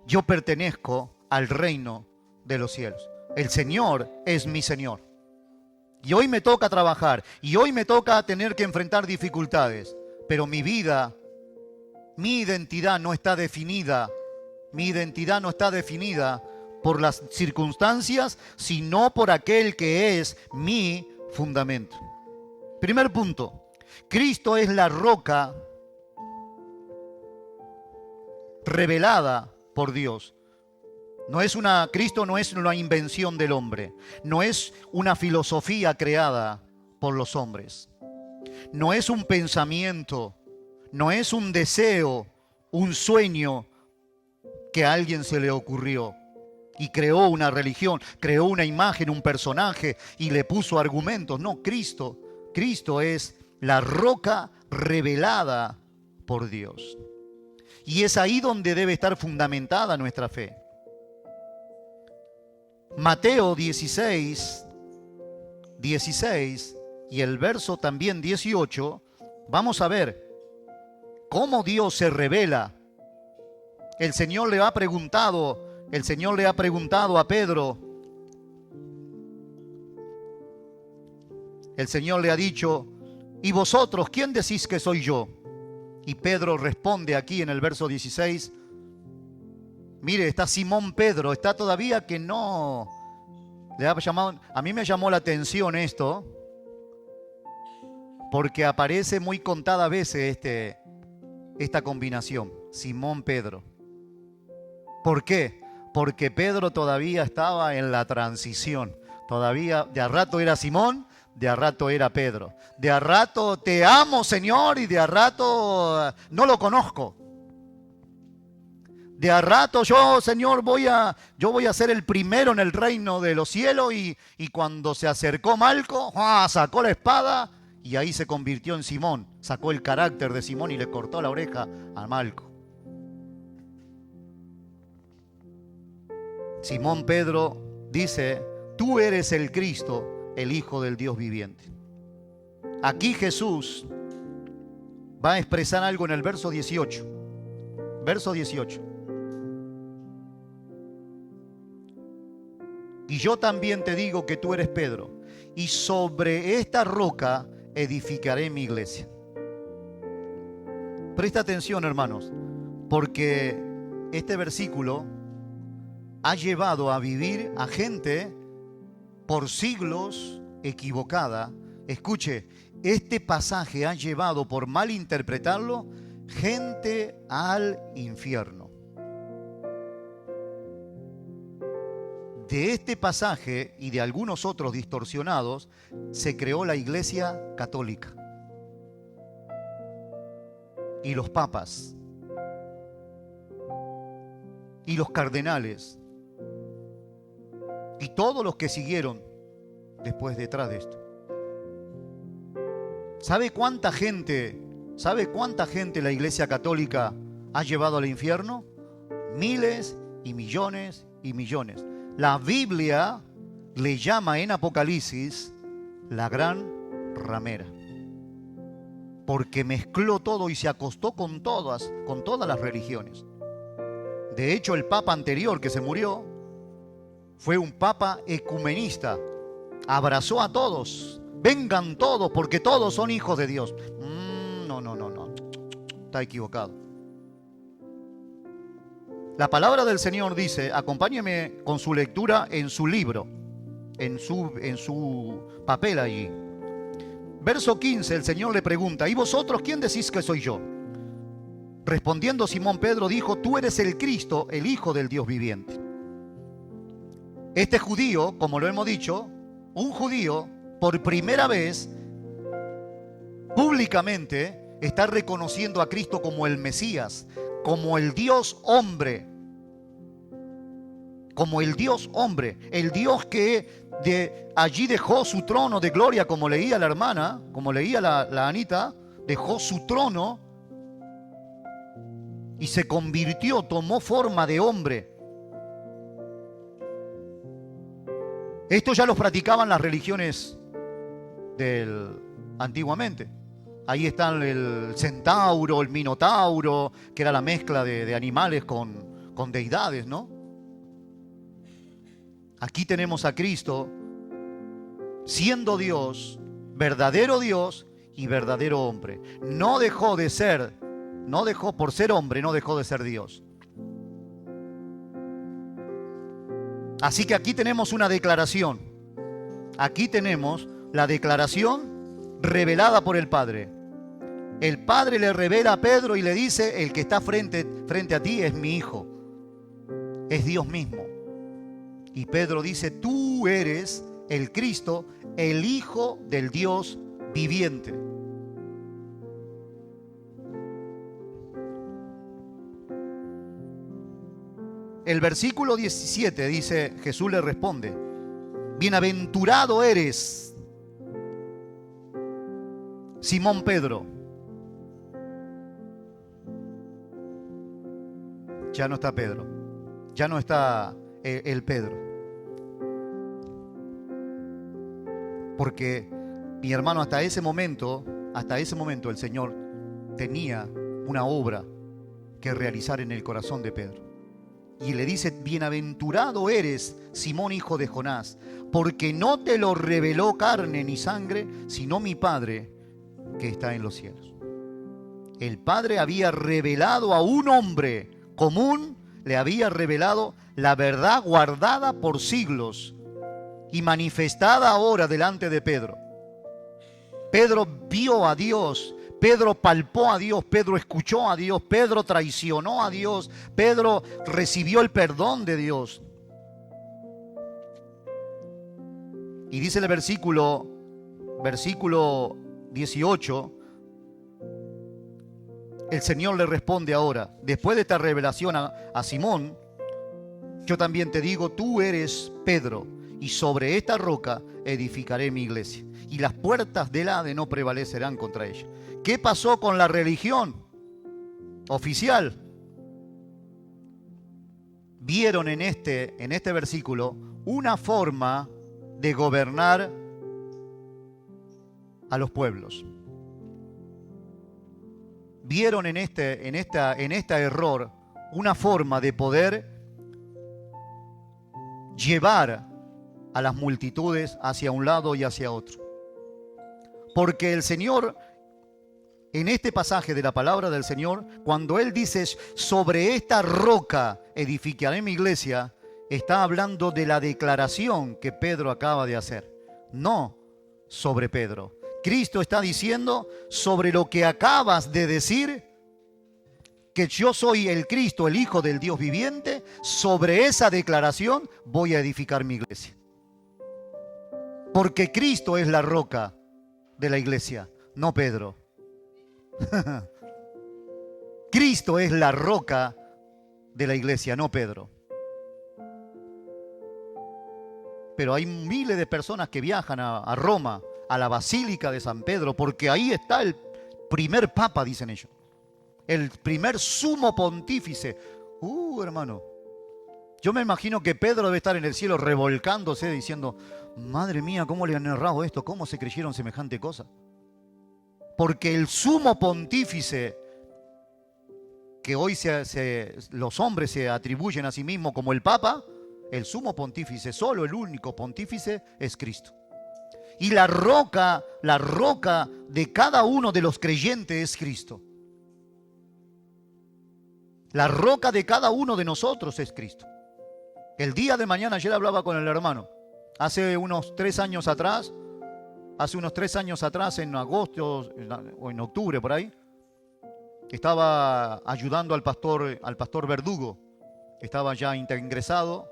yo pertenezco al reino de los cielos? El Señor es mi Señor. Y hoy me toca trabajar, y hoy me toca tener que enfrentar dificultades, pero mi vida, mi identidad no está definida. Mi identidad no está definida por las circunstancias, sino por aquel que es mi fundamento. Primer punto, Cristo es la roca revelada por Dios. Cristo no es una invención del hombre, no es una filosofía creada por los hombres, no es un pensamiento, no es un deseo, un sueño que a alguien se le ocurrió y creó una religión, creó una imagen, un personaje y le puso argumentos. No, Cristo es la roca revelada por Dios. Y es ahí donde debe estar fundamentada nuestra fe. Mateo 16 y el verso también 18, vamos a ver cómo Dios se revela. El Señor le ha preguntado a Pedro, el Señor le ha dicho, ¿y vosotros quién decís que soy yo? Y Pedro responde aquí en el verso 16, mire, está Simón Pedro, está todavía que no le ha llamado. A mí me llamó la atención esto, porque aparece muy contadas veces esta combinación, Simón Pedro. ¿Por qué? Porque Pedro todavía estaba en la transición. Todavía de a rato era Simón, de a rato era Pedro. De a rato te amo, Señor, y de a rato no lo conozco. De a rato yo, Señor, yo voy a ser el primero en el reino de los cielos. Y cuando se acercó Malco, sacó la espada y ahí se convirtió en Simón. Sacó el carácter de Simón y le cortó la oreja a Malco. Simón Pedro dice, tú eres el Cristo, el Hijo del Dios viviente. Aquí Jesús va a expresar algo en el verso 18. Verso 18. Y yo también te digo que tú eres Pedro, y sobre esta roca edificaré mi iglesia. Presta atención, hermanos, Porque este versículo ha llevado a vivir a gente por siglos equivocada. Escuche, este pasaje ha llevado, por mal interpretarlo, gente al infierno. De este pasaje y de algunos otros distorsionados se creó la Iglesia Católica y los papas y los cardenales y todos los que siguieron después detrás de esto. ¿Sabe cuánta gente la Iglesia Católica ha llevado al infierno? Miles y millones y millones. La Biblia le llama en Apocalipsis la gran ramera, porque mezcló todo y se acostó con todas las religiones. De hecho, el papa anterior que se murió fue un papa ecumenista. Abrazó a todos. Vengan todos, porque todos son hijos de Dios. No. Está equivocado. La palabra del Señor dice, acompáñeme con su lectura en su libro, en su papel allí. Verso 15, el Señor le pregunta, ¿y vosotros quién decís que soy yo? Respondiendo Simón Pedro dijo, tú eres el Cristo, el Hijo del Dios viviente. Este judío, como lo hemos dicho, un judío, por primera vez, públicamente, está reconociendo a Cristo como el Mesías, como el Dios hombre, el Dios que de allí dejó su trono de gloria, como leía la hermana, como leía la Anita, dejó su trono y se convirtió, tomó forma de hombre. Esto ya lo practicaban las religiones antiguamente. Ahí están el centauro, el minotauro, que era la mezcla de animales con deidades, ¿no? Aquí tenemos a Cristo siendo Dios, verdadero Dios y verdadero hombre. No dejó por ser hombre, no dejó de ser Dios. Así que aquí tenemos una declaración. Aquí tenemos la declaración revelada por el Padre. El Padre le revela a Pedro y le dice, el que está frente a ti es mi Hijo. Es Dios mismo. Y Pedro dice, tú eres el Cristo, el Hijo del Dios viviente. El versículo 17 dice, Jesús le responde, bienaventurado eres, Simón Pedro. Ya no está Pedro, ya no está el Pedro. Porque, mi hermano, hasta ese momento el Señor tenía una obra que realizar en el corazón de Pedro. Y le dice, bienaventurado eres, Simón, hijo de Jonás, porque no te lo reveló carne ni sangre, sino mi Padre que está en los cielos. El Padre había revelado a un hombre común, le había revelado la verdad guardada por siglos y manifestada ahora delante de Pedro. Pedro vio a Dios, Pedro palpó a Dios, Pedro escuchó a Dios, Pedro traicionó a Dios, Pedro recibió el perdón de Dios. Y dice el versículo 18, el Señor le responde ahora, después de esta revelación a Simón, yo también te digo, tú eres Pedro, y sobre esta roca edificaré mi iglesia, y las puertas del Hades no prevalecerán contra ella. ¿Qué pasó con la religión oficial? Vieron en este versículo una forma de gobernar a los pueblos. Vieron en este error una forma de poder llevar a las multitudes hacia un lado y hacia otro. Porque el Señor en este pasaje de la palabra del Señor, cuando Él dice, sobre esta roca edificaré mi iglesia, está hablando de la declaración que Pedro acaba de hacer, no sobre Pedro. Cristo está diciendo, sobre lo que acabas de decir, que yo soy el Cristo, el Hijo del Dios viviente, sobre esa declaración voy a edificar mi iglesia. Porque Cristo es la roca de la iglesia, no Pedro. Cristo es la roca de la iglesia, no Pedro. Pero hay miles de personas que viajan a Roma, a la Basílica de San Pedro, porque ahí está el primer papa, dicen ellos. El primer sumo pontífice. Hermano. Yo me imagino que Pedro debe estar en el cielo revolcándose diciendo, madre mía, ¿cómo le han errado esto? ¿Cómo se creyeron semejante cosa? Porque el sumo pontífice, que hoy los hombres se atribuyen a sí mismos como el Papa, el sumo pontífice, solo el único pontífice es Cristo. Y la roca de cada uno de los creyentes es Cristo. La roca de cada uno de nosotros es Cristo. El día de mañana, ayer hablaba con el hermano, hace unos 3 años atrás, en agosto o en octubre por ahí, estaba ayudando al pastor Verdugo. Estaba ya ingresado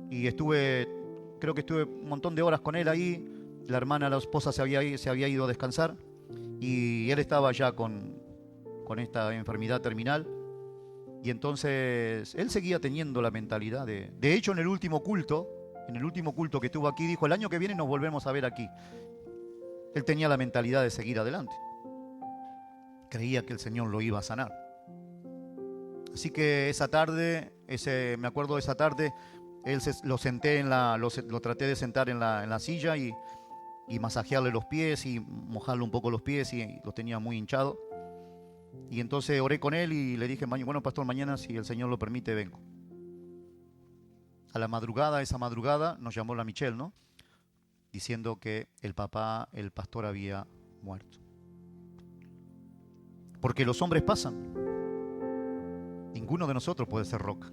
y creo que estuve un montón de horas con él ahí. La esposa se había ido a descansar y él estaba ya con esta enfermedad terminal. Y entonces él seguía teniendo la mentalidad de hecho, en el último culto que estuvo aquí, dijo, el año que viene nos volvemos a ver aquí. Él tenía la mentalidad de seguir adelante. Creía que el Señor lo iba a sanar. Así que esa tarde, me acuerdo de esa tarde, lo traté de sentar en la silla y masajearle los pies y mojarle un poco los pies, y los tenía muy hinchados. Y entonces oré con él y le dije, bueno, pastor, mañana, si el Señor lo permite, vengo. A la madrugada, esa madrugada, nos llamó la Michelle, ¿no? Diciendo que el pastor había muerto. Porque los hombres pasan. Ninguno de nosotros puede ser roca.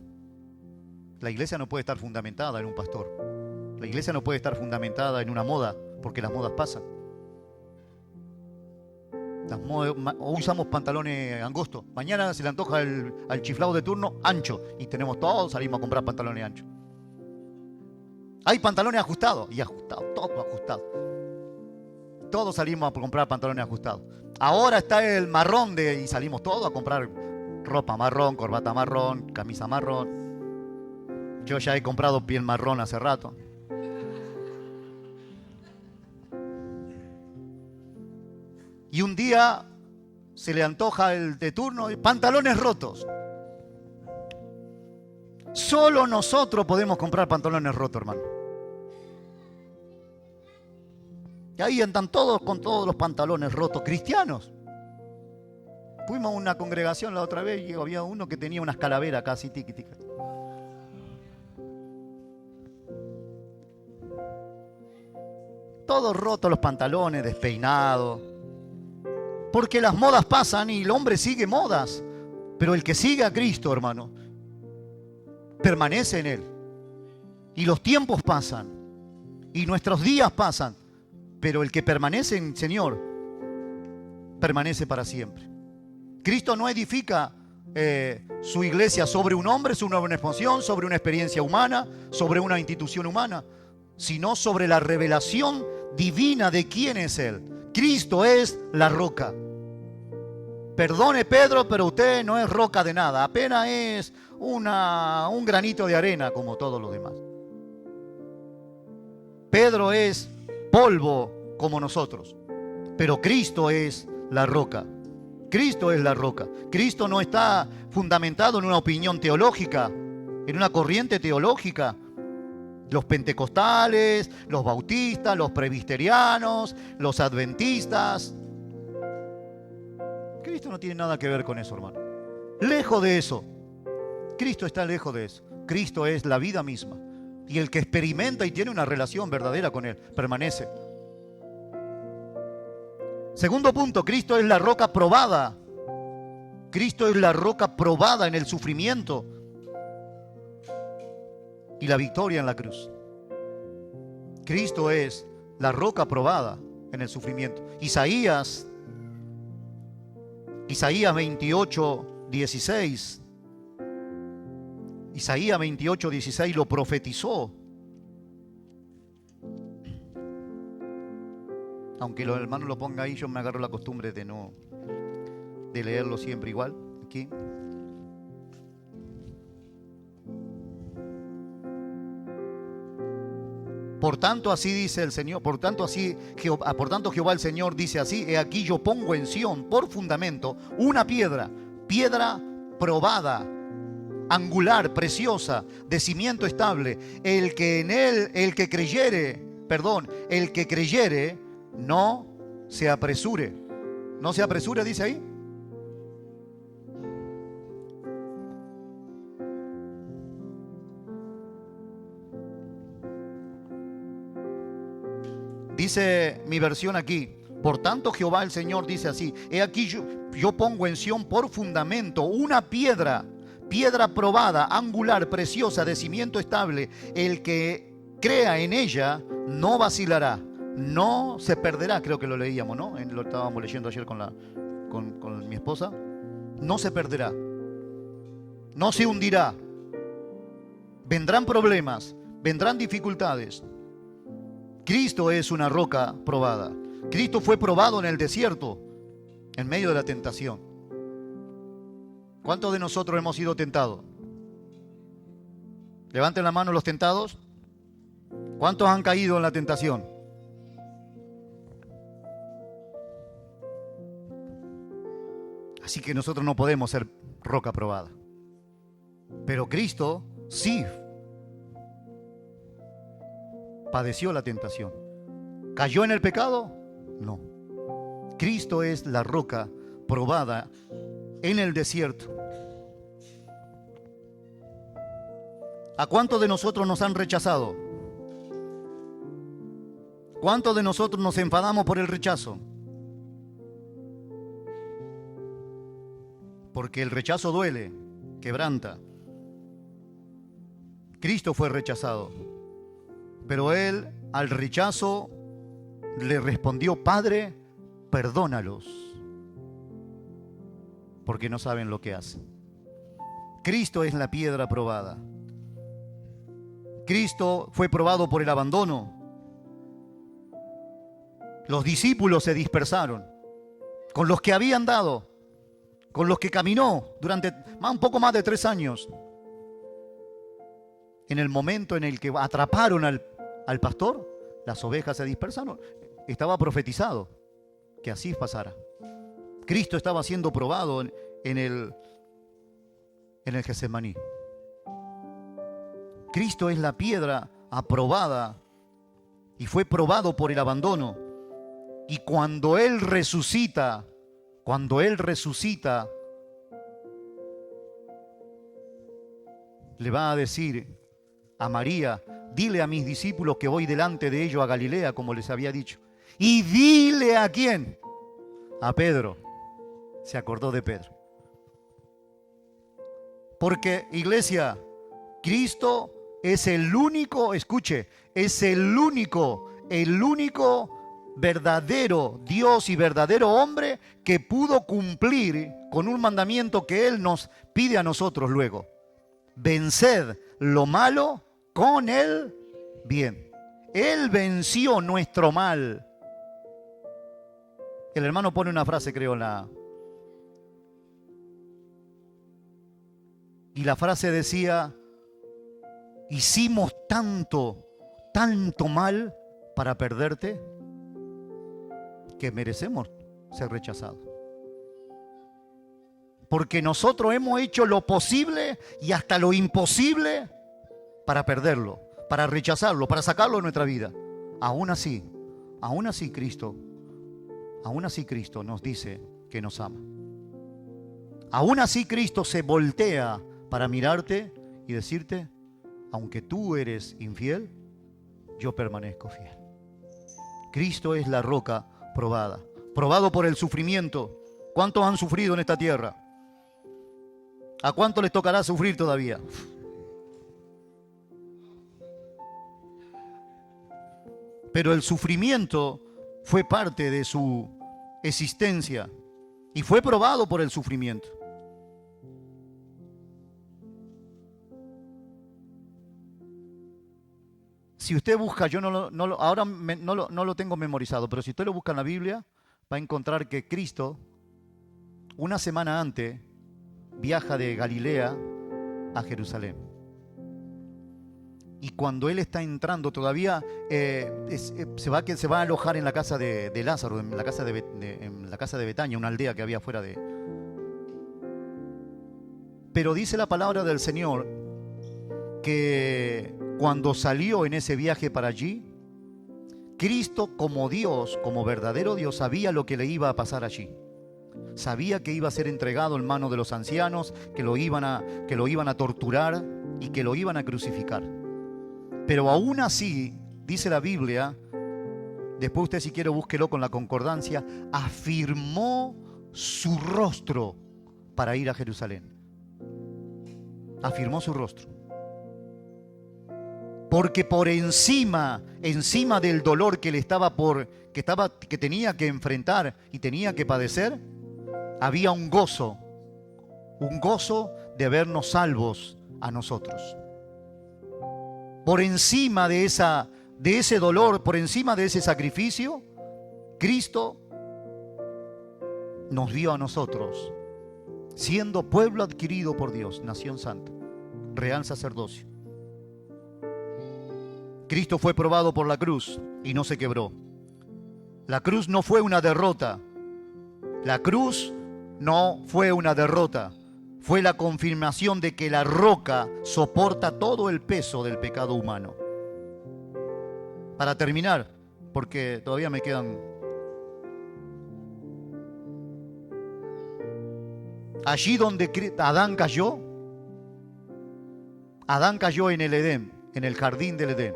La iglesia no puede estar fundamentada en un pastor. La iglesia no puede estar fundamentada en una moda, porque las modas pasan. Hoy usamos pantalones angostos. Mañana se le antoja al chiflado de turno ancho. Y salimos a comprar pantalones anchos. Hay pantalones ajustados. Todo ajustado. Todos salimos a comprar pantalones ajustados. Ahora está el marrón y salimos todos a comprar ropa marrón, corbata marrón, camisa marrón. Yo ya he comprado piel marrón hace rato. Y un día se le antoja el de turno, pantalones rotos. Solo nosotros podemos comprar pantalones rotos, hermano. Y ahí andan todos con todos los pantalones rotos, cristianos. Fuimos a una congregación la otra vez y había uno que tenía unas calaveras casi tiquiticas. Todos rotos los pantalones, despeinados. Porque las modas pasan y el hombre sigue modas. Pero el que sigue a Cristo, hermano, permanece en Él. Y los tiempos pasan. Y nuestros días pasan. Pero el que permanece en el Señor, permanece para siempre. Cristo no edifica su iglesia sobre un hombre, sobre una emoción, sobre una experiencia humana, sobre una institución humana, sino sobre la revelación divina de quién es Él. Cristo es la roca. Perdone, Pedro, pero usted no es roca de nada. Apenas es un granito de arena como todos los demás. Pedro es polvo como nosotros. Pero Cristo es la roca. Cristo es la roca. Cristo no está fundamentado en una opinión teológica, en una corriente teológica. Los pentecostales, los bautistas, los presbiterianos, los adventistas. Cristo no tiene nada que ver con eso, hermano. Lejos de eso. Cristo está lejos de eso. Cristo es la vida misma. Y el que experimenta y tiene una relación verdadera con Él, permanece. Segundo punto, Cristo es la roca probada. Cristo es la roca probada en el sufrimiento y la victoria en la cruz. Cristo es la roca probada en el sufrimiento. Isaías 28, 16. Isaías 28, 16 lo profetizó. Aunque los hermanos lo pongan ahí, yo me agarro la costumbre de leerlo siempre igual. Aquí. Por tanto así dice el Señor, por tanto Jehová el Señor dice así: he aquí yo pongo en Sión por fundamento una piedra probada, angular, preciosa, de cimiento estable. El que creyere, no se apresure. No se apresure, dice ahí. Dice mi versión aquí: por tanto Jehová el Señor dice así: he aquí yo pongo en Sión por fundamento una piedra probada, angular, preciosa, de cimiento estable. El que crea en ella no vacilará, no se perderá. Creo que lo leíamos, ¿no? Lo estábamos leyendo ayer con mi esposa. No se perderá, no se hundirá. Vendrán problemas, vendrán dificultades. Cristo es una roca probada. Cristo fue probado en el desierto, en medio de la tentación. ¿Cuántos de nosotros hemos sido tentados? Levanten la mano los tentados. ¿Cuántos han caído en la tentación? Así que nosotros no podemos ser roca probada. Pero Cristo sí padeció la tentación. ¿Cayó en el pecado? No. Cristo es la roca probada en el desierto. ¿A cuántos de nosotros nos han rechazado? ¿Cuántos de nosotros nos enfadamos por el rechazo? Porque el rechazo duele, quebranta. Cristo fue rechazado, pero Él al rechazo le respondió: Padre, perdónalos, porque no saben lo que hacen. Cristo es la piedra probada. Cristo fue probado por el abandono. Los discípulos se dispersaron. Con los que habían dado, con los que caminó durante un poco más de 3 años. En el momento en el que atraparon al pastor, las ovejas se dispersaron. Estaba profetizado que así pasara. Cristo estaba siendo probado en el Getsemaní. Cristo es la piedra aprobada y fue probado por el abandono. Y cuando Él resucita, le va a decir a María: dile a mis discípulos que voy delante de ellos a Galilea, como les había dicho. Y dile a quién, a Pedro. Se acordó de Pedro. Porque, iglesia, Cristo es el único, escuche, es el único verdadero Dios y verdadero hombre que pudo cumplir con un mandamiento que Él nos pide a nosotros luego: venced lo malo con el bien. Él venció nuestro mal. El hermano pone una frase, creo, y la frase decía: hicimos tanto mal para perderte, que merecemos ser rechazados. Porque nosotros hemos hecho lo posible y hasta lo imposible para perderlo, para rechazarlo, para sacarlo de nuestra vida. Aún así Cristo nos dice que nos ama. Aún así Cristo se voltea para mirarte y decirte: aunque tú eres infiel, yo permanezco fiel. Cristo es la roca probada. probado por el sufrimiento. ¿Cuántos han sufrido en esta tierra? ¿A cuánto les tocará sufrir todavía? Pero el sufrimiento fue parte de su existencia y fue probado por el sufrimiento. Si usted busca, yo ahora no lo tengo memorizado, pero si usted lo busca en la Biblia, va a encontrar que Cristo, una semana antes, viaja de Galilea a Jerusalén. Y cuando él está entrando todavía, se va a alojar en la casa de Lázaro, en la casa de Betania, una aldea que había afuera de... Pero dice la palabra del Señor que cuando salió en ese viaje para allí, Cristo como Dios, como verdadero Dios, sabía lo que le iba a pasar allí. Sabía que iba a ser entregado en manos de los ancianos, que lo iban a torturar y que lo iban a crucificar. Pero aún así, dice la Biblia, después usted si quiere búsquelo con la concordancia, afirmó su rostro para ir a Jerusalén. Afirmó su rostro. Porque por encima del dolor que que tenía que enfrentar y tenía que padecer, había un gozo de vernos salvos a nosotros. Por encima de ese dolor, por encima de ese sacrificio, Cristo nos dio a nosotros, siendo pueblo adquirido por Dios, nación santa, real sacerdocio. Cristo fue probado por la cruz y no se quebró. La cruz no fue una derrota. La cruz no fue una derrota. Fue la confirmación de que la roca soporta todo el peso del pecado humano. Para terminar, porque todavía me quedan... Allí donde Adán cayó en el Edén, en el jardín del Edén.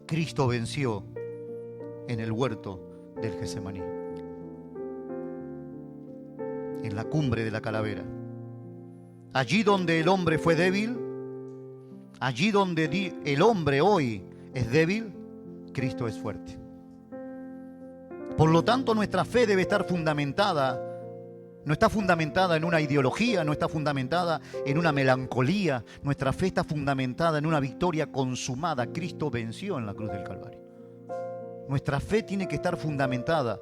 Cristo venció en el huerto del Getsemaní, en la cumbre de la calavera. Allí donde el hombre fue débil, allí donde el hombre hoy es débil, Cristo es fuerte. Por lo tanto, nuestra fe debe estar fundamentada. No está fundamentada en una ideología, no está fundamentada en una melancolía. Nuestra fe está fundamentada en una victoria consumada. Cristo venció en la cruz del Calvario. Nuestra fe tiene que estar fundamentada.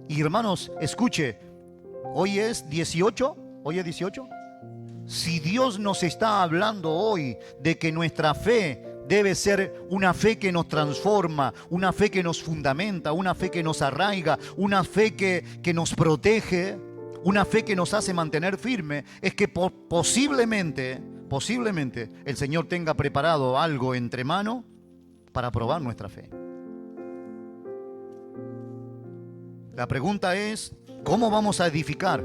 Y hermanos, escuche, hoy es 18. Si Dios nos está hablando hoy de que nuestra fe debe ser una fe que nos transforma, una fe que nos fundamenta, una fe que nos arraiga, una fe que nos protege, una fe que nos hace mantener firme, es que posiblemente el Señor tenga preparado algo entre mano para probar nuestra fe. La pregunta es, ¿cómo vamos a edificar?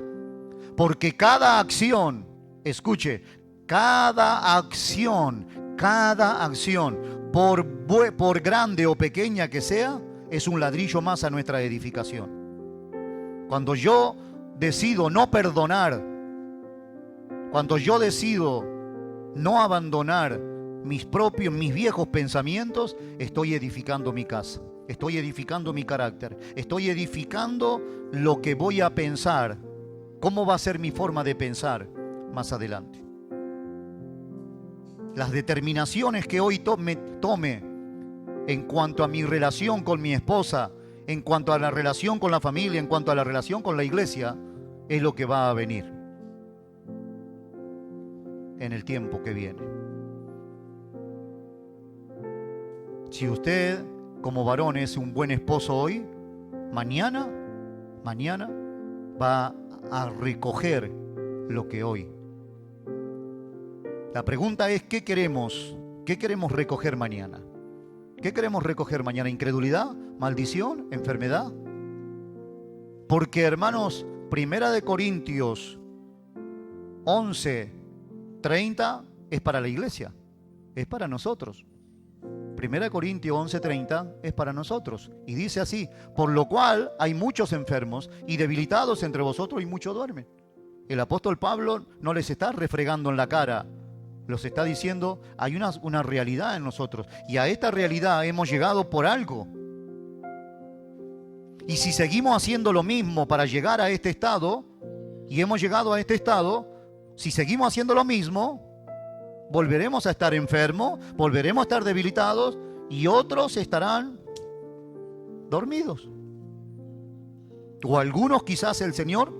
Porque cada acción, escuche, cada acción, por grande o pequeña que sea, es un ladrillo más a nuestra edificación. Cuando yo decido no perdonar, cuando yo decido no abandonar mis viejos pensamientos, estoy edificando mi casa, estoy edificando mi carácter, estoy edificando lo que voy a pensar, cómo va a ser mi forma de pensar más adelante. Las determinaciones que hoy tome en cuanto a mi relación con mi esposa, en cuanto a la relación con la familia, en cuanto a la relación con la iglesia, es lo que va a venir en el tiempo que viene. Si usted como varón es un buen esposo hoy, mañana va a recoger lo que hoy. La pregunta es, ¿qué queremos recoger mañana? ¿Qué queremos recoger mañana? ¿Incredulidad? ¿Maldición? ¿Enfermedad? Porque, hermanos, 1 Corintios 11:30 es para la iglesia, es para nosotros. 1 1 Corintios 11:30 es para nosotros. Y dice así: por lo cual hay muchos enfermos y debilitados entre vosotros y muchos duermen. El apóstol Pablo no les está refregando en la cara. Los está diciendo, hay una realidad en nosotros. Y a esta realidad hemos llegado por algo. Y si seguimos haciendo lo mismo para llegar a este estado, y hemos llegado a este estado, si seguimos haciendo lo mismo, volveremos a estar enfermos, volveremos a estar debilitados y otros estarán dormidos. O algunos quizás el Señor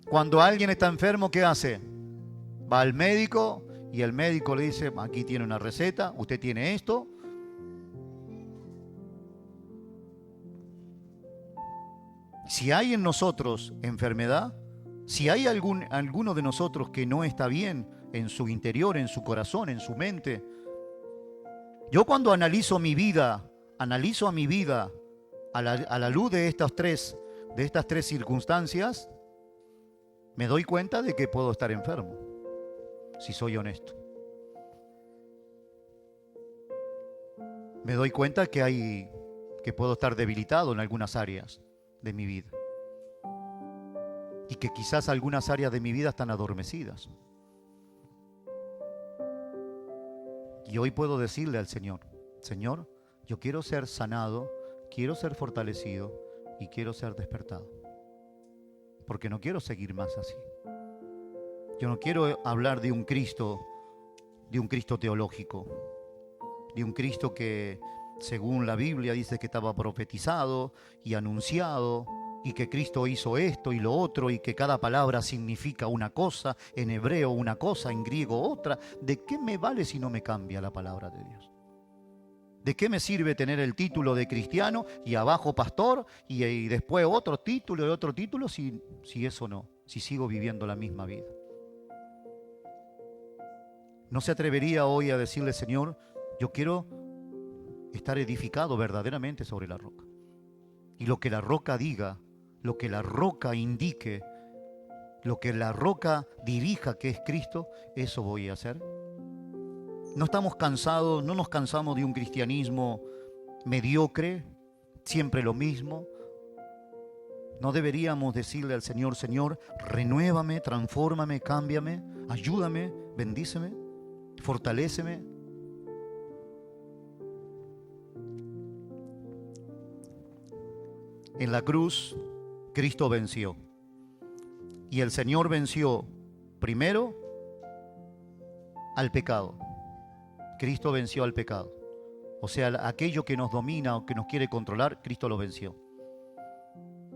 cuando alguien está enfermo, ¿qué hace? Va al médico y el médico le dice, aquí tiene una receta, usted tiene esto. Si hay en nosotros enfermedad, si hay alguno de nosotros que no está bien en su interior, en su corazón, en su mente, yo cuando analizo a mi vida a la luz de estas tres circunstancias, me doy cuenta de que puedo estar enfermo, si soy honesto. Me doy cuenta que puedo estar debilitado en algunas áreas de mi vida. Y que quizás algunas áreas de mi vida están adormecidas. Y hoy puedo decirle al Señor, Señor, yo quiero ser sanado, quiero ser fortalecido y quiero ser despertado. Porque no quiero seguir más así. Yo no quiero hablar de un Cristo teológico, de un Cristo que, según la Biblia, dice que estaba profetizado y anunciado, y que Cristo hizo esto y lo otro, y que cada palabra significa una cosa, en hebreo una cosa, en griego otra. ¿De qué me vale si no me cambia la palabra de Dios? ¿De qué me sirve tener el título de cristiano y abajo pastor y después otro título y otro título si eso no, si sigo viviendo la misma vida? ¿No se atrevería hoy a decirle, Señor, yo quiero estar edificado verdaderamente sobre la roca? Y lo que la roca diga, lo que la roca indique, lo que la roca dirija que es Cristo, eso voy a hacer. No estamos cansados, no nos cansamos de un cristianismo mediocre, siempre lo mismo. No deberíamos decirle al Señor, Señor, renuévame, transfórmame, cámbiame, ayúdame, bendíceme, fortaléceme. En la cruz, Cristo venció. Y el Señor venció primero al pecado. Cristo venció al pecado. O sea, aquello que nos domina o que nos quiere controlar, Cristo lo venció.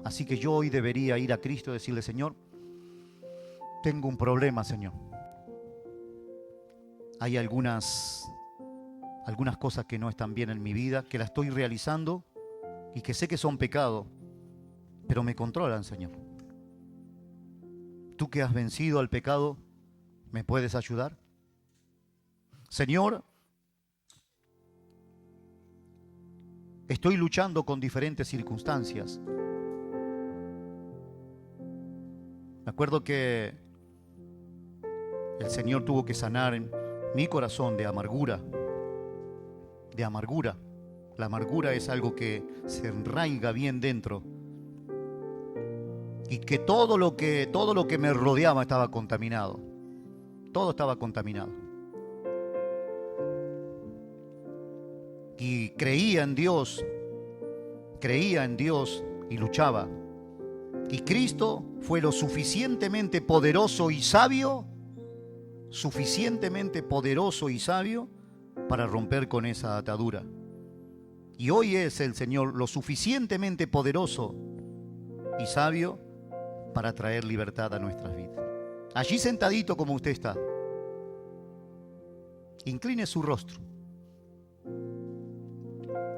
Así que yo hoy debería ir a Cristo y decirle, Señor, tengo un problema, Señor. Hay algunas cosas que no están bien en mi vida, que las estoy realizando y que sé que son pecado, pero me controlan, Señor. Tú que has vencido al pecado, ¿me puedes ayudar? Señor, estoy luchando con diferentes circunstancias. Me acuerdo que el Señor tuvo que sanar mi corazón de amargura. De amargura. La amargura es algo que se enraiga bien dentro. Y que todo lo que me rodeaba estaba contaminado. Todo estaba contaminado. Y creía en Dios y luchaba. Y Cristo fue lo suficientemente poderoso y sabio para romper con esa atadura. Y hoy es el Señor lo suficientemente poderoso y sabio para traer libertad a nuestras vidas. Allí sentadito como usted está, incline su rostro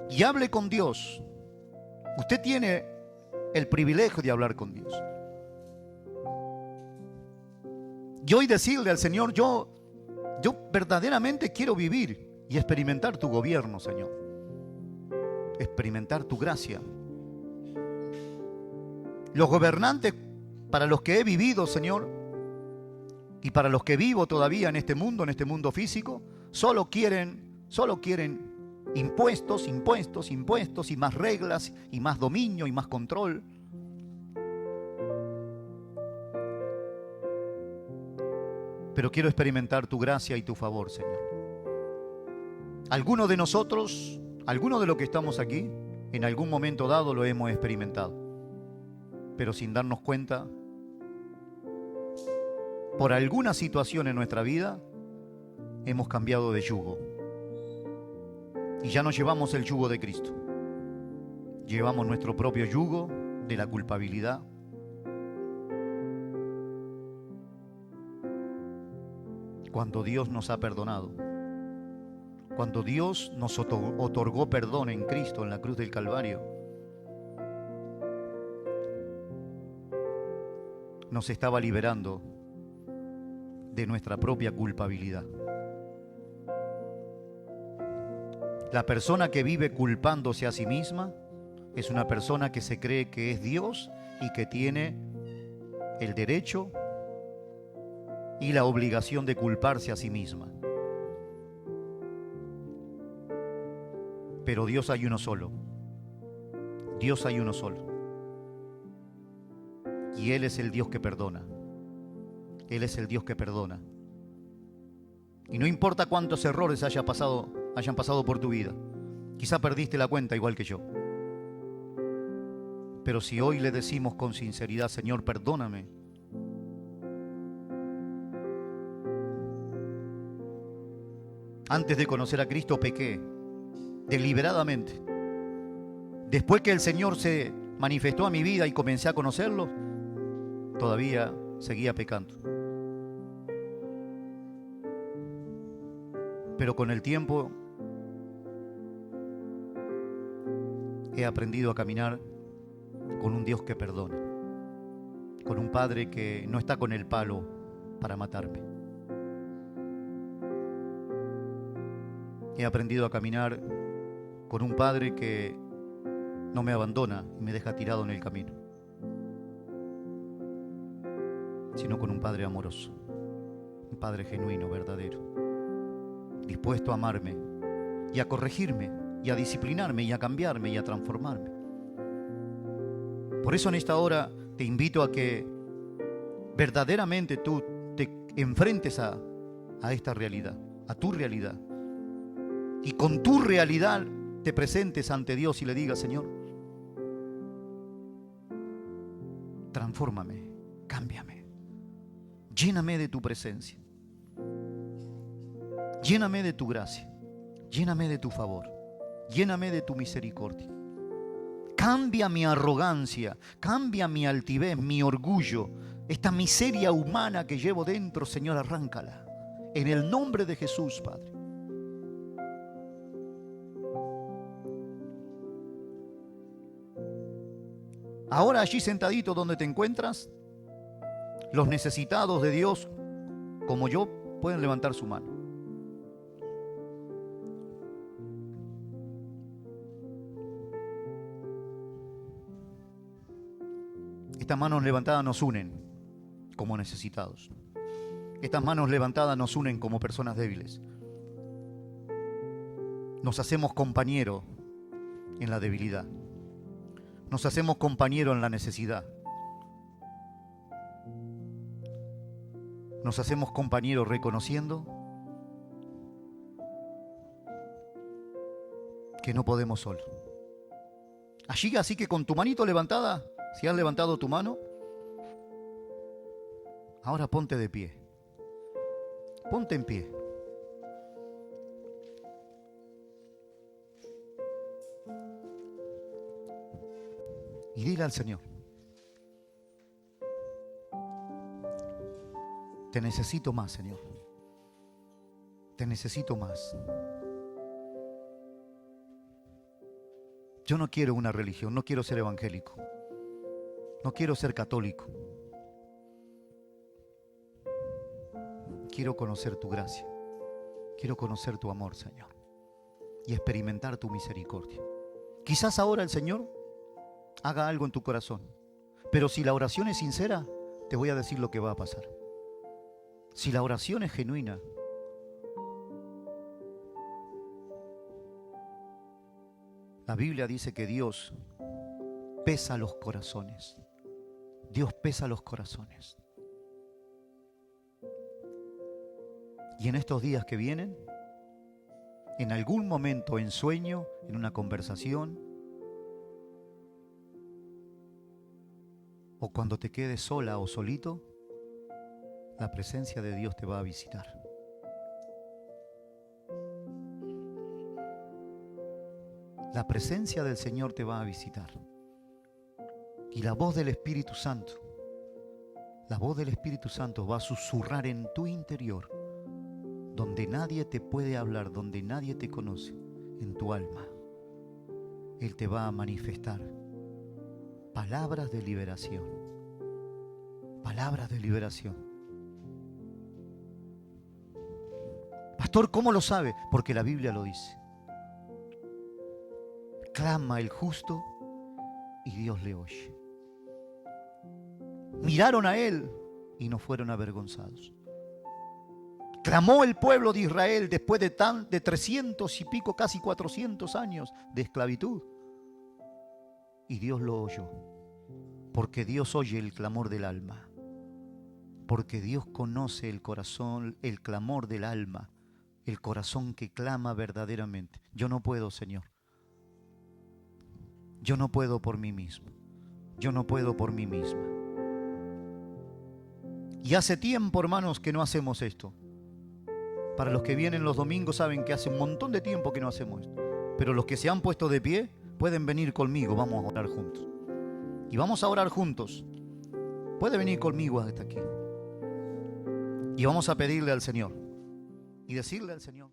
y hable con Dios. Usted tiene el privilegio de hablar con Dios. Y hoy decirle al Señor, yo verdaderamente quiero vivir y experimentar tu gobierno, Señor. Experimentar tu gracia. Los gobernantes para los que he vivido, Señor, Y para los que vivo todavía en este mundo físico, solo quieren impuestos, impuestos, impuestos y más reglas y más dominio y más control. Pero quiero experimentar tu gracia y tu favor, Señor. Algunos de nosotros, algunos de los que estamos aquí, en algún momento dado lo hemos experimentado, pero sin darnos cuenta, por alguna situación en nuestra vida, hemos cambiado de yugo. Y ya no llevamos el yugo de Cristo. Llevamos nuestro propio yugo de la culpabilidad. Cuando Dios nos ha perdonado, cuando Dios nos otorgó perdón en Cristo, en la cruz del Calvario, nos estaba liberando de nuestra propia culpabilidad. La persona que vive culpándose a sí misma es una persona que se cree que es Dios y que tiene el derecho y la obligación de culparse a sí misma. Pero Dios hay uno solo. Dios hay uno solo. Y Él es el Dios que perdona. Él es el Dios que perdona. Y no importa cuántos errores hayan pasado por tu vida. Quizá perdiste la cuenta igual que yo. Pero si hoy le decimos con sinceridad, Señor, perdóname. Antes de conocer a Cristo pequé deliberadamente. Después que el Señor se manifestó a mi vida y comencé a conocerlo, todavía seguía pecando. Pero con el tiempo he aprendido a caminar con un Dios que perdona, con un Padre que no está con el palo para matarme. He aprendido a caminar con un Padre que no me abandona y me deja tirado en el camino, sino con un Padre amoroso, un Padre genuino, verdadero, dispuesto a amarme y a corregirme y a disciplinarme y a cambiarme y a transformarme. Por eso en esta hora te invito a que verdaderamente tú te enfrentes a esta realidad, a tu realidad, y con tu realidad te presentes ante Dios y le digas: Señor, transfórmame, cámbiame, lléname de tu presencia, lléname de tu gracia, lléname de tu favor, lléname de tu misericordia. Cambia mi arrogancia, cambia mi altivez, mi orgullo, esta miseria humana que llevo dentro, Señor, arráncala. En el nombre de Jesús, Padre. Ahora allí sentadito donde te encuentras, los necesitados de Dios, como yo, pueden levantar su mano. Estas manos levantadas nos unen como necesitados. Estas manos levantadas nos unen como personas débiles. Nos hacemos compañeros en la debilidad. Nos hacemos compañeros en la necesidad. Nos hacemos compañeros reconociendo que no podemos solos. Allí, así que con tu manito levantada, si has levantado tu mano, ahora ponte de pie. Ponte en pie. Y dile al Señor: te necesito más, Señor. Te necesito más. Yo no quiero una religión, no quiero ser evangélico. No quiero ser católico. Quiero conocer tu gracia. Quiero conocer tu amor, Señor. Y experimentar tu misericordia. Quizás ahora el Señor haga algo en tu corazón. Pero si la oración es sincera, te voy a decir lo que va a pasar. Si la oración es genuina, la Biblia dice que Dios pesa los corazones. Dios pesa los corazones. Y en estos días que vienen, en algún momento, en sueño, en una conversación, o cuando te quedes sola o solito, la presencia de Dios te va a visitar. La presencia del Señor te va a visitar. Y la voz del Espíritu Santo va a susurrar en tu interior, donde nadie te puede hablar, donde nadie te conoce, en tu alma. Él te va a manifestar palabras de liberación. Palabras de liberación. Pastor, ¿cómo lo sabe? Porque la Biblia lo dice. Clama el justo y Dios le oye. Miraron a Él y no fueron avergonzados. Clamó el pueblo de Israel después de 300 y pico, casi 400 años de esclavitud. Y Dios lo oyó. Porque Dios oye el clamor del alma. Porque Dios conoce el corazón, el clamor del alma. El corazón que clama verdaderamente. Yo no puedo, Señor. Yo no puedo por mí mismo. Yo no puedo por mí misma. Y hace tiempo, hermanos, que no hacemos esto. Para los que vienen los domingos saben que hace un montón de tiempo que no hacemos esto. Pero los que se han puesto de pie pueden venir conmigo. Vamos a orar juntos. Y vamos a orar juntos. Puede venir conmigo hasta aquí. Y vamos a pedirle al Señor. Y decirle al Señor.